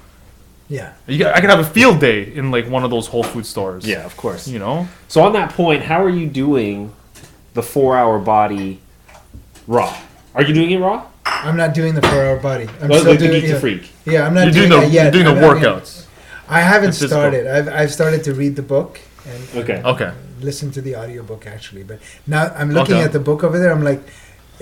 Yeah. I could have a field day in like one of those Whole Food stores. Yeah, of course. You know? So on that point, how are you doing the 4-hour body raw? Are you doing it raw? I'm not doing the 4-hour body. I'm Well, still the doing Geek to Freak. Yeah, I'm not You're doing doing that the yet. you're doing the I mean, workouts. I haven't The physical. started. I've started to read the book and Okay. Okay. listen to the audiobook actually. But now I'm looking Okay. at the book over there. I'm like,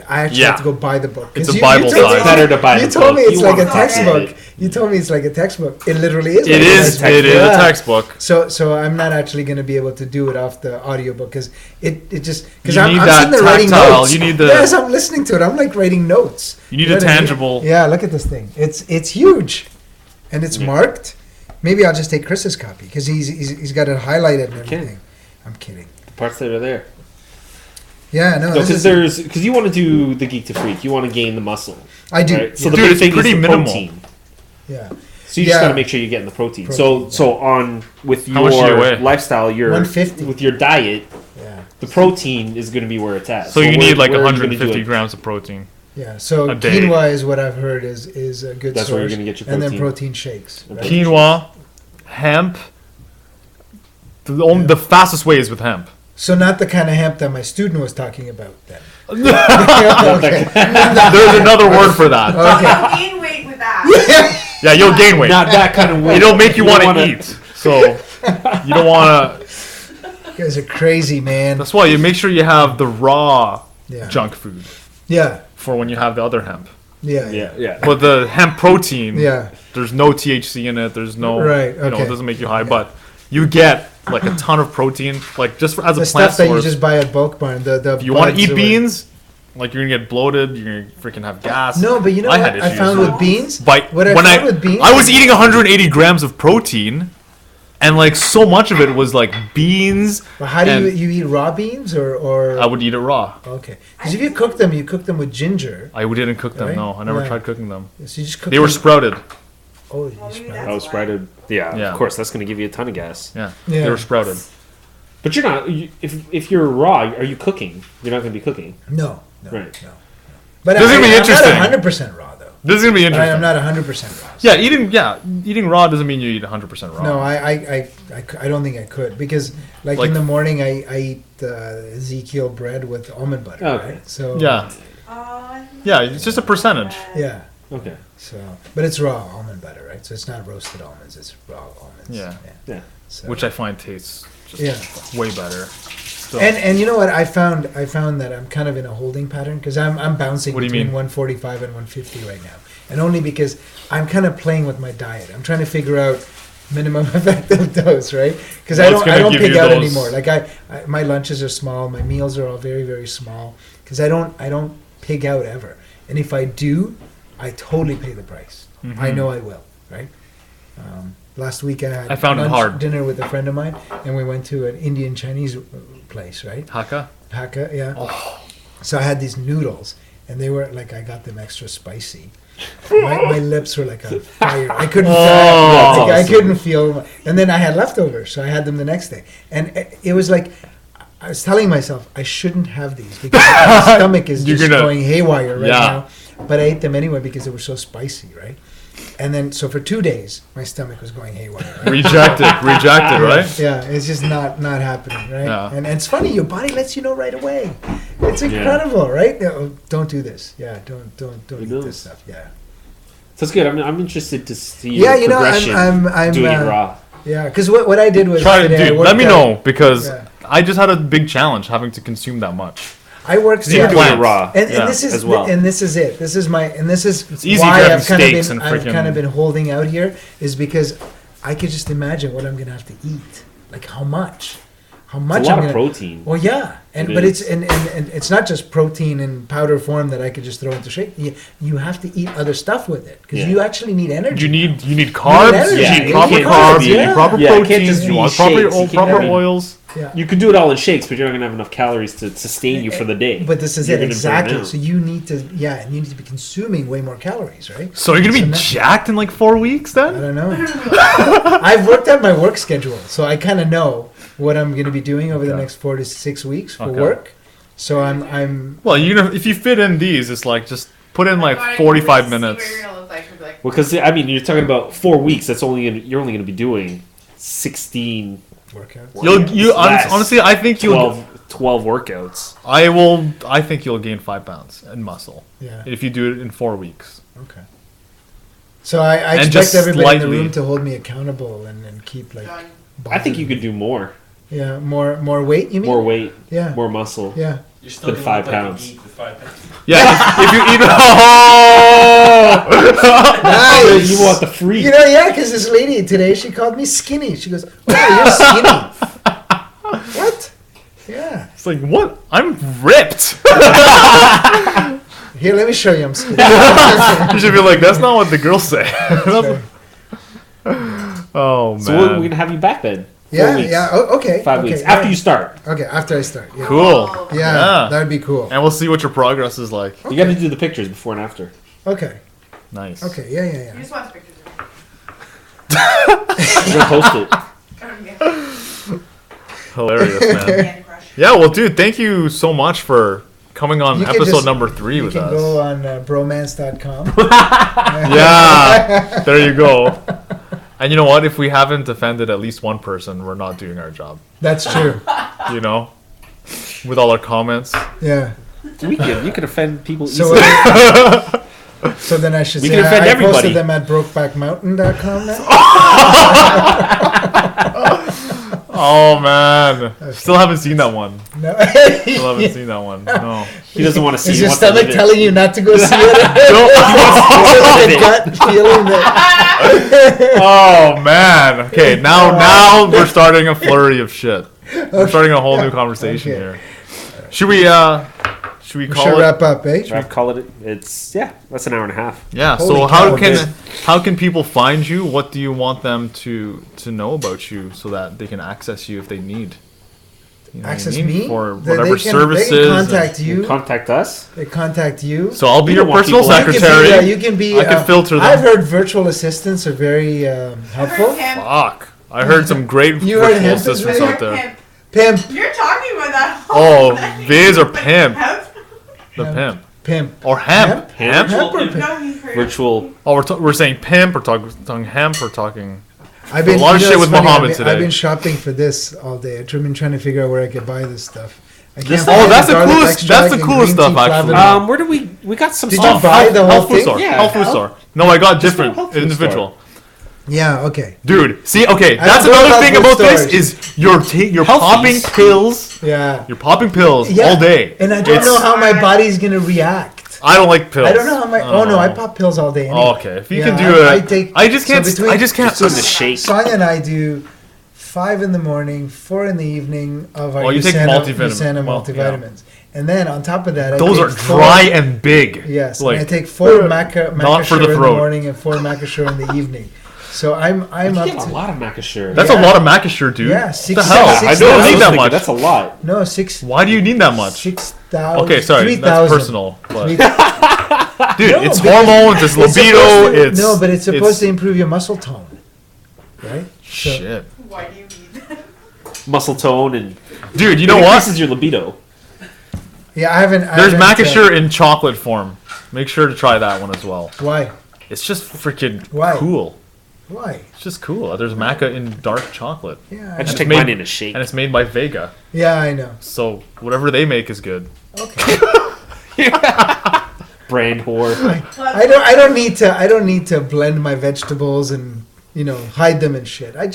I actually Yeah. have to go buy the book. 'Cause It's a you Bible told me- size. Better to buy You the told book. me it's You like a want to read textbook. it. You told me it's like a textbook. It literally is. It like a is. textbook. It is Yeah. a textbook. So I'm not actually going to be able to do it off the audiobook because it just because You I'm need sitting that there writing tactile. notes. You need the- Yes, I'm listening to it. I'm like writing notes. You need know a what I mean? tangible. Yeah, look at this thing. It's huge, and it's marked. Maybe I'll just take Chris's copy because he's got it highlighted and can. everything. I'm kidding. The parts that are there. Yeah, no, this Because you want to do the Geek to Freak. You want to gain the muscle. I do. Right? So Yeah. the Dude, big it's thing pretty is the minimal. protein. Yeah. So you just Yeah. got to make sure you're getting the protein. Protein, So on with How much do you your weigh? lifestyle, your 150. with your diet, Yeah. the protein is going to be where it's at. So you need like where are you gonna do 150 it? grams of protein. Yeah. So A day. quinoa is what I've heard is a good That's source. where you're gonna get your And then protein. protein shakes. Right? Okay. Quinoa, hemp. The fastest way is with hemp. So not the kind of hemp that my student was talking about then. Okay. There's another word for that. Okay. You'll gain weight with that. Yeah, you'll gain weight. Not that kind of way. It'll make you want to wanna- eat. So you don't want to. You guys are crazy, man. That's why you make sure you have the raw Yeah. junk food Yeah. for when you have the other hemp. Yeah. Yeah. But the hemp protein, Yeah. there's no THC in it. There's no, Right, you know, okay. it doesn't make you high, but you get like a ton of protein, like just as The a plant stuff that you source. just buy at Bulk Barn. The If you want buds to eat or- beans, like you're gonna get bloated, you're gonna freaking have gas. No, but you know I what had I issues. found with beans? But What I when found with beans? I was eating 180 grams of protein, and like so much of it was like beans. But how do and you eat raw beans or? I would eat it raw. Okay. Because if you cook them with ginger. I didn't cook them. Right? No, I never Yeah. tried cooking them. So you just cook They were them. sprouted. Oh, you Well, maybe sprout. that's I was sprouted. Yeah, Yeah. of course. That's going to give you a ton of gas. Yeah, Yeah. they were sprouted. But you're not. If you're raw, are you cooking? You're not going to be cooking. No. Right. No. But This is gonna be interesting. I'm not 100% raw though. This is gonna be interesting. I'm not 100% raw. Yeah, eating raw doesn't mean you eat 100% raw. No, I don't think I could because like Like- in the morning I eat Ezekiel bread with almond butter. Okay. Right? So Yeah, I think yeah, it's just a percentage. yeah. Okay. So, but it's raw almond butter, right? So it's not roasted almonds; it's raw almonds. Yeah. Yeah. So. Which I find tastes just Yeah. way better. So, And you know what I found that I'm kind of in a holding pattern because I'm bouncing What do you between mean? 145 and 150 right now, and only because I'm kind of playing with my diet. I'm trying to figure out minimum effective dose, right? Because What's I gonna don't give pig you out those- anymore. Like I my lunches are small, my meals are all very very small because I don't pig out ever. And if I do, I totally pay the price. Mm-hmm. I know I will, right? Last week I had I found it hard. dinner with a friend of mine, and we went to an Indian Chinese place, right? Hakka. Hakka, yeah. Oh. So I had these noodles, and they were like I got them extra spicy. My lips were like on fire. I couldn't. Oh. I couldn't feel. And then I had leftovers, so I had them the next day, and it was like I was telling myself I shouldn't have these because my stomach is You're just gonna- going haywire right Yeah. now. But I ate them anyway because they were so spicy, right? And then so for 2 days my stomach was going haywire. Right? Rejected, right? Yeah, it's just not happening, right? Yeah. And it's funny, your body lets you know right away. It's incredible, right? No, don't do this. Yeah, don't It eat does. this stuff. Yeah. So it's good. I'm interested to see Yeah, your you know, progression I'm doing it raw. Yeah, because what I did was Try it, today I dude. worked Let me out- know because Yeah. I just had a big challenge having to consume that much. I worked. You're You're yeah. doing plants. it raw. And, Yeah, and this is as well. and this is it. This is my and this is It's easy why grabbing I've kind of steaks been and I've freaking- kind of been holding out here is because I could just imagine what I'm gonna have to eat. Like how much It's a I'm lot gonna. of protein. Well, yeah, It but it's is. and it's not just protein in powder form that I could just throw into shake. You have to eat other stuff with it because Yeah. you actually need energy. You need carbs. energy. You Yeah, need you proper can't carbs. just You be- need proper Yeah, it can't protein. just You be want shakes. You can't proper have- oils. Yeah. You can do it all in shakes, but you're not gonna have enough calories to sustain you for the day. But this is You're it gonna burn exactly. out. So you need to and you need to be consuming way more calories, right? So you're gonna be So now- jacked in like 4 weeks I then? don't know. I've worked out my work schedule, so I kind of know what I'm going to be doing over the Okay. next 4 to 6 weeks for Okay. work. So I'm Well, if you fit in these, it's like just put in like I 45 see minutes. what you're gonna look like. You'll be like, Well, because I mean, you're talking about 4 weeks. You're only gonna be doing 16, workout. Less. Honestly, I think 12 workouts. I think you'll gain 5 pounds in muscle Yeah. if you do it in 4 weeks. Okay. So I And expect just everybody in the slightly. room to hold me accountable and keep like. done. I think you bothering could do more. me. Yeah, more weight. You mean? More weight, Yeah. more muscle. Yeah. You're still Than gonna 5 look like pounds. a geek with 5 pounds. Yeah, if you eat. Oh! Nice. You want the free? You know, yeah, because this lady today she called me skinny. She goes, "Oh, you're skinny." What? Yeah. It's like what? I'm ripped. Here, let me show you. I'm skinny. You should be like, that's not what the girls say. Sure. Oh man. So we're gonna have you back then. 4 Yeah, weeks. yeah. Oh, okay. 5 okay, weeks all after right. you start. Okay, after I start. Yeah. Cool. Yeah, Yeah. that would be cool. And we'll see what your progress is like. You got to do the pictures before and after. Okay. Nice. Okay. Yeah, yeah, He yeah. just wants pictures of me. You're gonna post it. Hilarious, man. Candy Crush. Yeah, well, dude, thank you so much for coming on You can episode just- number 3 You with can us. go on bromance.com. Yeah, there you go. And you know what? If we haven't offended at least one person, we're not doing our job. That's true. You know, with all our comments. Yeah. You can offend people So, easily. so then I should We say can offend I everybody. posted them at brokebackmountain.com now. Oh man, still haven't seen that one. No. Still haven't seen that one. No. He doesn't want to see. Is He your wants to live stomach it. telling you not to go see it? Live A it. gut feeling that Oh man. Okay, now we're starting a flurry of shit. We're starting a whole new conversation Okay. here. Should we we call should it? wrap up, eh? I'd call it. That's an hour and a half. Yeah. Holy So cow, how can people find you? What do you want them to know about you so that they can access you if they need? You know what I Access mean? me? For They whatever can services. contact you. Contact us. They contact you. So I'll be You your don't want personal people- secretary. You can be. I can filter them. I've heard virtual assistants are very helpful. Pimp. Fuck. I heard some great You heard virtual him? assistants You're out there. Pimp. Pimp. You're talking about that. Oh, Viz or pimp? Hemp? The pimp. Pimp. Or hemp. Hemp? Hemp? Hemp or pimp? No, you've heard. Virtual. Oh, we're saying pimp or talking hemp or talking. I've been A lot of you know, shit it's with funny, Muhammad I've today. been shopping for this all day. I've been trying to figure out where I could buy this stuff. I can't This- find Oh, that's the garlic coolest. extract That's the and coolest green stuff, tea actually. flavor. Where do we got some Did you stuff. buy the whole Health food thing? store. Yeah. Health food store. No, I got different. Health food Individual. Yeah. Okay. Dude, see, okay, I that's don't know another about thing food about this stores. is you're Healthies. popping pills. Yeah. You're popping pills Yeah. all day. And I don't It's- know how my body's gonna react. I don't like pills. I don't know how my. Oh no, I pop pills all day. Anyway. Oh, okay, if you Yeah, can do I it, take- I just so can't. between- I just can't. Just in the shake. Sonia and I do 5 in the morning, 4 in the evening of our Oh, you take Usana Well, multivitamins, and then on top of that, I Those take are 4 dry and big. Yes, like and I take 4 maca not for the in the throat. morning and 4 macasure in the evening. So I'm You up get a to lot of macasure. That's Yeah. a lot of Macasure, dude. Yeah, What six- the hell? six- I six- don't I need was that thinking, much. That's a lot. no 6. Why do you need that much? 6,000. Okay, sorry, 3,000. that's personal. But, 3,000. dude, No, it's because hormones, it's It's libido, supposed to- it's no, but it's supposed to improve your muscle tone, right? So- shit, Why do you need that? Muscle tone and dude. You know it what? increases your libido. Yeah, I haven't. There's haven't, Macasure in chocolate form. Make sure to try that one as well. Why? It's just freaking Why? cool. Why? It's just cool. There's maca in dark chocolate, Yeah, I just know. take made- mine in a shake. and it's made by Vega. Yeah, I know. So whatever they make is good. Okay. Brand whore. I don't need to blend my vegetables and hide them and shit. I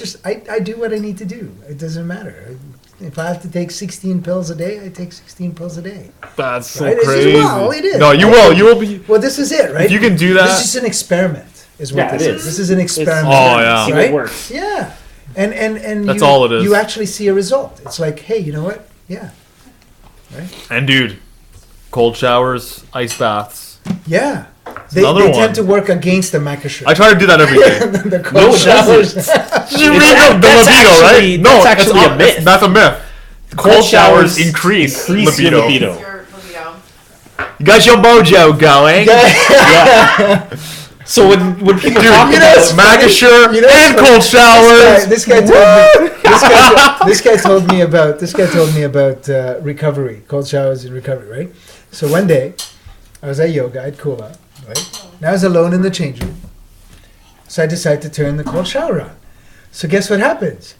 do what I need to do. It doesn't matter. If I have to take 16 pills a day, I take 16 pills a day. That's so Right? It's just- crazy. well, it is. No, you will. You will be. Well, this is it, right? If you can do that. This is an experiment. Is what Yeah, this it is. is. This is an experiment. Oh, yeah. See Right? what works. Yeah. And That's you, all it is. You actually see a result. It's like, hey, you know what? Yeah. And dude, cold showers, ice baths. Yeah. They another one. tend to work against the macasure. I try to do that every day. the No, cold it showers. You read the that's libido, actually- right? No, that's it's actually a not- myth. That's a myth. Cold showers increase your libido. libido. It's your libido. You got your mojo going. Yeah. So when people talk you know, about it's funny. Macasure You know, it's and funny. cold showers. This guy told me. This guy told me about recovery, cold showers and recovery. Right. So one day, I was at yoga at Kula. Right. And I was alone in the change room. So I decided to turn the cold shower on. So guess what happens?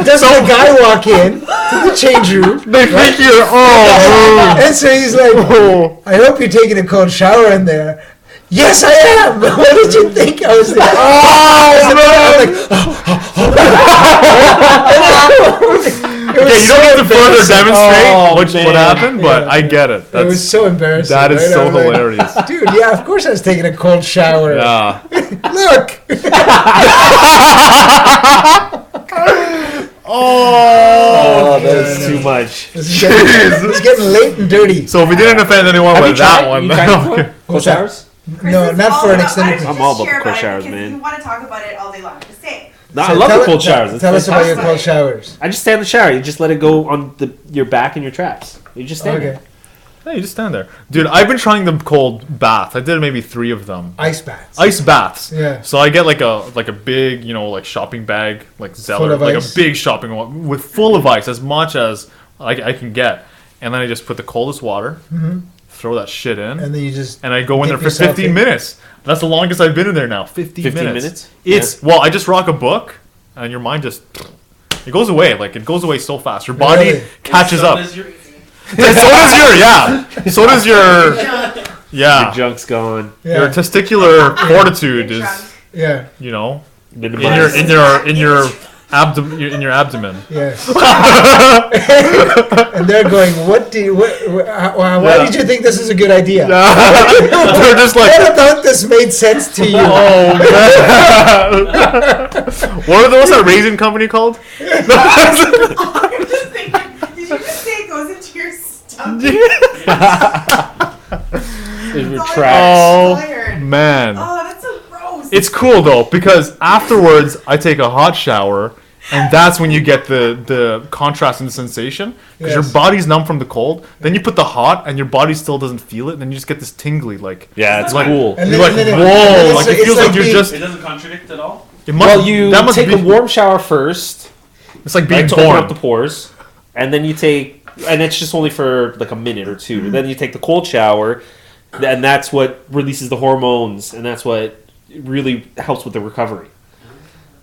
Does the guy walk in to the change room? They think you're And so he's like, I hope you're taking a cold shower in there. Yes, I am. What did you think I was there? Okay, you don't need to further demonstrate what man. happened, but Yeah. I get it. It was so embarrassing. That is right? so I was like, hilarious. Dude, yeah, of course I was taking a cold shower. Yeah. Look. Oh, that's too much. It's getting late and dirty. So if we didn't offend anyone Have you with that tried? one, You tried it okay. before? Cold that? showers? No, not for an extended I'm period. all about the cold showers, If man. you want to talk about it all day long, just say it. No, I So love tell the cold it- showers. It's Tell us about your fantastic. cold showers. I just stand in the shower. You just let it go on your back and your traps. You just stand Okay. there. Hey, you just stand there. Dude, I've been trying the cold bath. I did maybe 3 of them. Ice baths. Ice baths. Yeah. So I get like a big, like shopping bag, like Zeller, Full of like ice. a big shopping one with full of ice, as much as I can get. And then I just put the coldest water, throw that shit in, And then you just and I go in there dip for yourself 15 in. minutes. That's the longest I've been in there now. 15 minutes? It's well, I just rock a book, and your mind just it goes away. Like it goes away so fast. Your body Really? catches up. Does your- So does your So does your Your junk's gone. Yeah. Your testicular fortitude is Yeah. Minimize. in your abdomen. Yes. And they're going, "What do you? Why did you think this is a good idea? They're just like, What about this made sense to you?" oh man. What are those that raisin company called? I'm just thinking, did you just say it goes into your stomach? It That's retracts. Oh all I heard. man. Oh, that's so gross. It's cool though, because afterwards I take a hot shower, and that's when you get the contrast in the sensation, because your Yes. body's numb from the cold. Then you put the hot, and your body still doesn't feel it, and then you just get this tingly, like Yeah, it's like cool. And you're then- like, and then whoa, it's like like- it feels it's like you're like just. It doesn't contradict at all. It must, Well, you that must take be, a warm shower first, It's like being right, to open born. up the pores, and then you take, and it's just only for like a minute or two. Then you take the cold shower, and that's what releases the hormones, and that's what really helps with the recovery.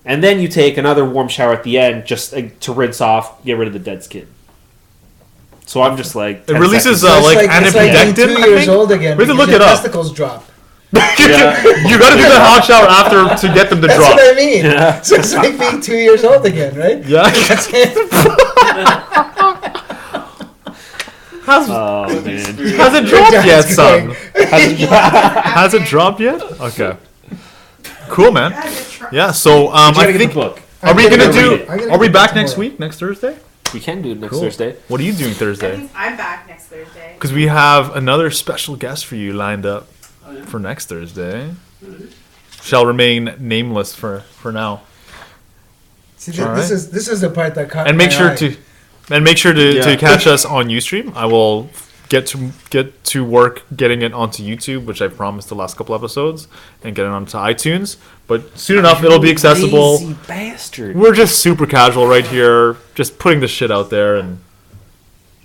And then you take another warm shower at the end, just to rinse off, get rid of the dead skin. So I'm just like, It 10 releases seconds. like it's like being anapedectin. 2 I years think? old again. We have to because look your it up. testicles drop. Yeah. You got to do the hot shower after to get them to That's drop. what I mean. Yeah. So it's like being 2 years old again, right? Yeah. Has Oh man. has it dropped yet, John's son? going, Has it dropped yet? Okay. Cool, man. God, you're tr- Yeah. So You I gotta get think. the book. Are we I'm gonna read do? it. I'm gonna Are we read it back next tomorrow. week? Next Thursday? We can do it next Cool. Thursday. What are you doing That Thursday? means I'm back next Thursday. Because we have another special guest for you lined up Oh, yeah. for next Thursday. Shall remain nameless for now. See, All this right. is the part that caught And make my sure eye. to Yeah. catch us on Ustream. I will get to work getting it onto YouTube, which I promised the last couple episodes, and get it onto iTunes. But soon enough, it'll be accessible. Lazy bastard. We're just super casual right here, just putting the shit out there, and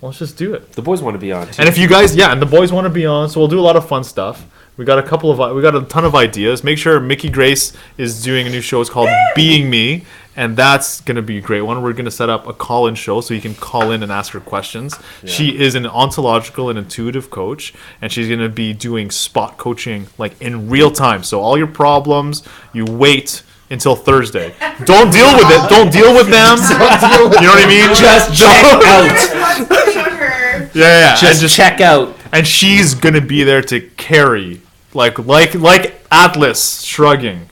let's just do it. The boys want to be on too. And if you guys, and the boys want to be on, so we'll do a lot of fun stuff. We got a ton of ideas. Make sure Mickey Grace is doing a new show. It's called Being Me, and that's gonna be a great one. We're gonna set up a call-in show so you can call in and ask her questions. Yeah. She is an ontological and intuitive coach, and she's gonna be doing spot coaching like in real time. So all your problems, you wait until Thursday. Don't deal with it. Don't deal with them. You know what I mean? Just check out. What's on her? Yeah. Just check out. And she's gonna be there to carry, like Atlas shrugging,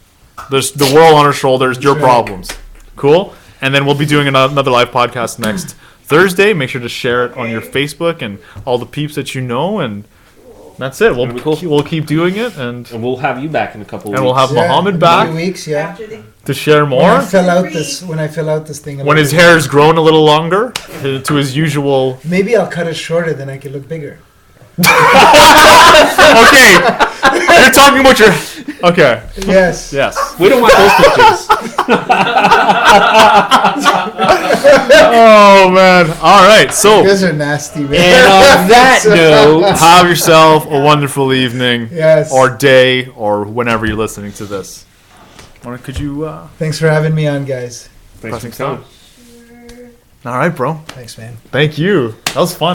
the world on her shoulders, your right. problems. Cool. And then we'll be doing another live podcast next Thursday. Make sure to share it on your Facebook and all the peeps that you know, and that's it. That'd be cool. We'll keep doing it, and And we'll have you back in a couple and weeks. we'll have Yeah, Mohammed in back 2 weeks, yeah. After the to share When more. I fill out this thing. a When little his bit. hair has grown a little longer to his usual. Maybe I'll cut it shorter, then I can look bigger. Okay, you're talking about your. Okay. Yes. Yes. We don't want those pictures. Oh man. All right. So. You guys are nasty, man. And on that note, Have yourself a wonderful evening Yes. or day or whenever you're listening to this. Could you Thanks for having me on, guys. thanks for pressing coming. sound? All right, bro. Thanks, man. Thank you. That was fun.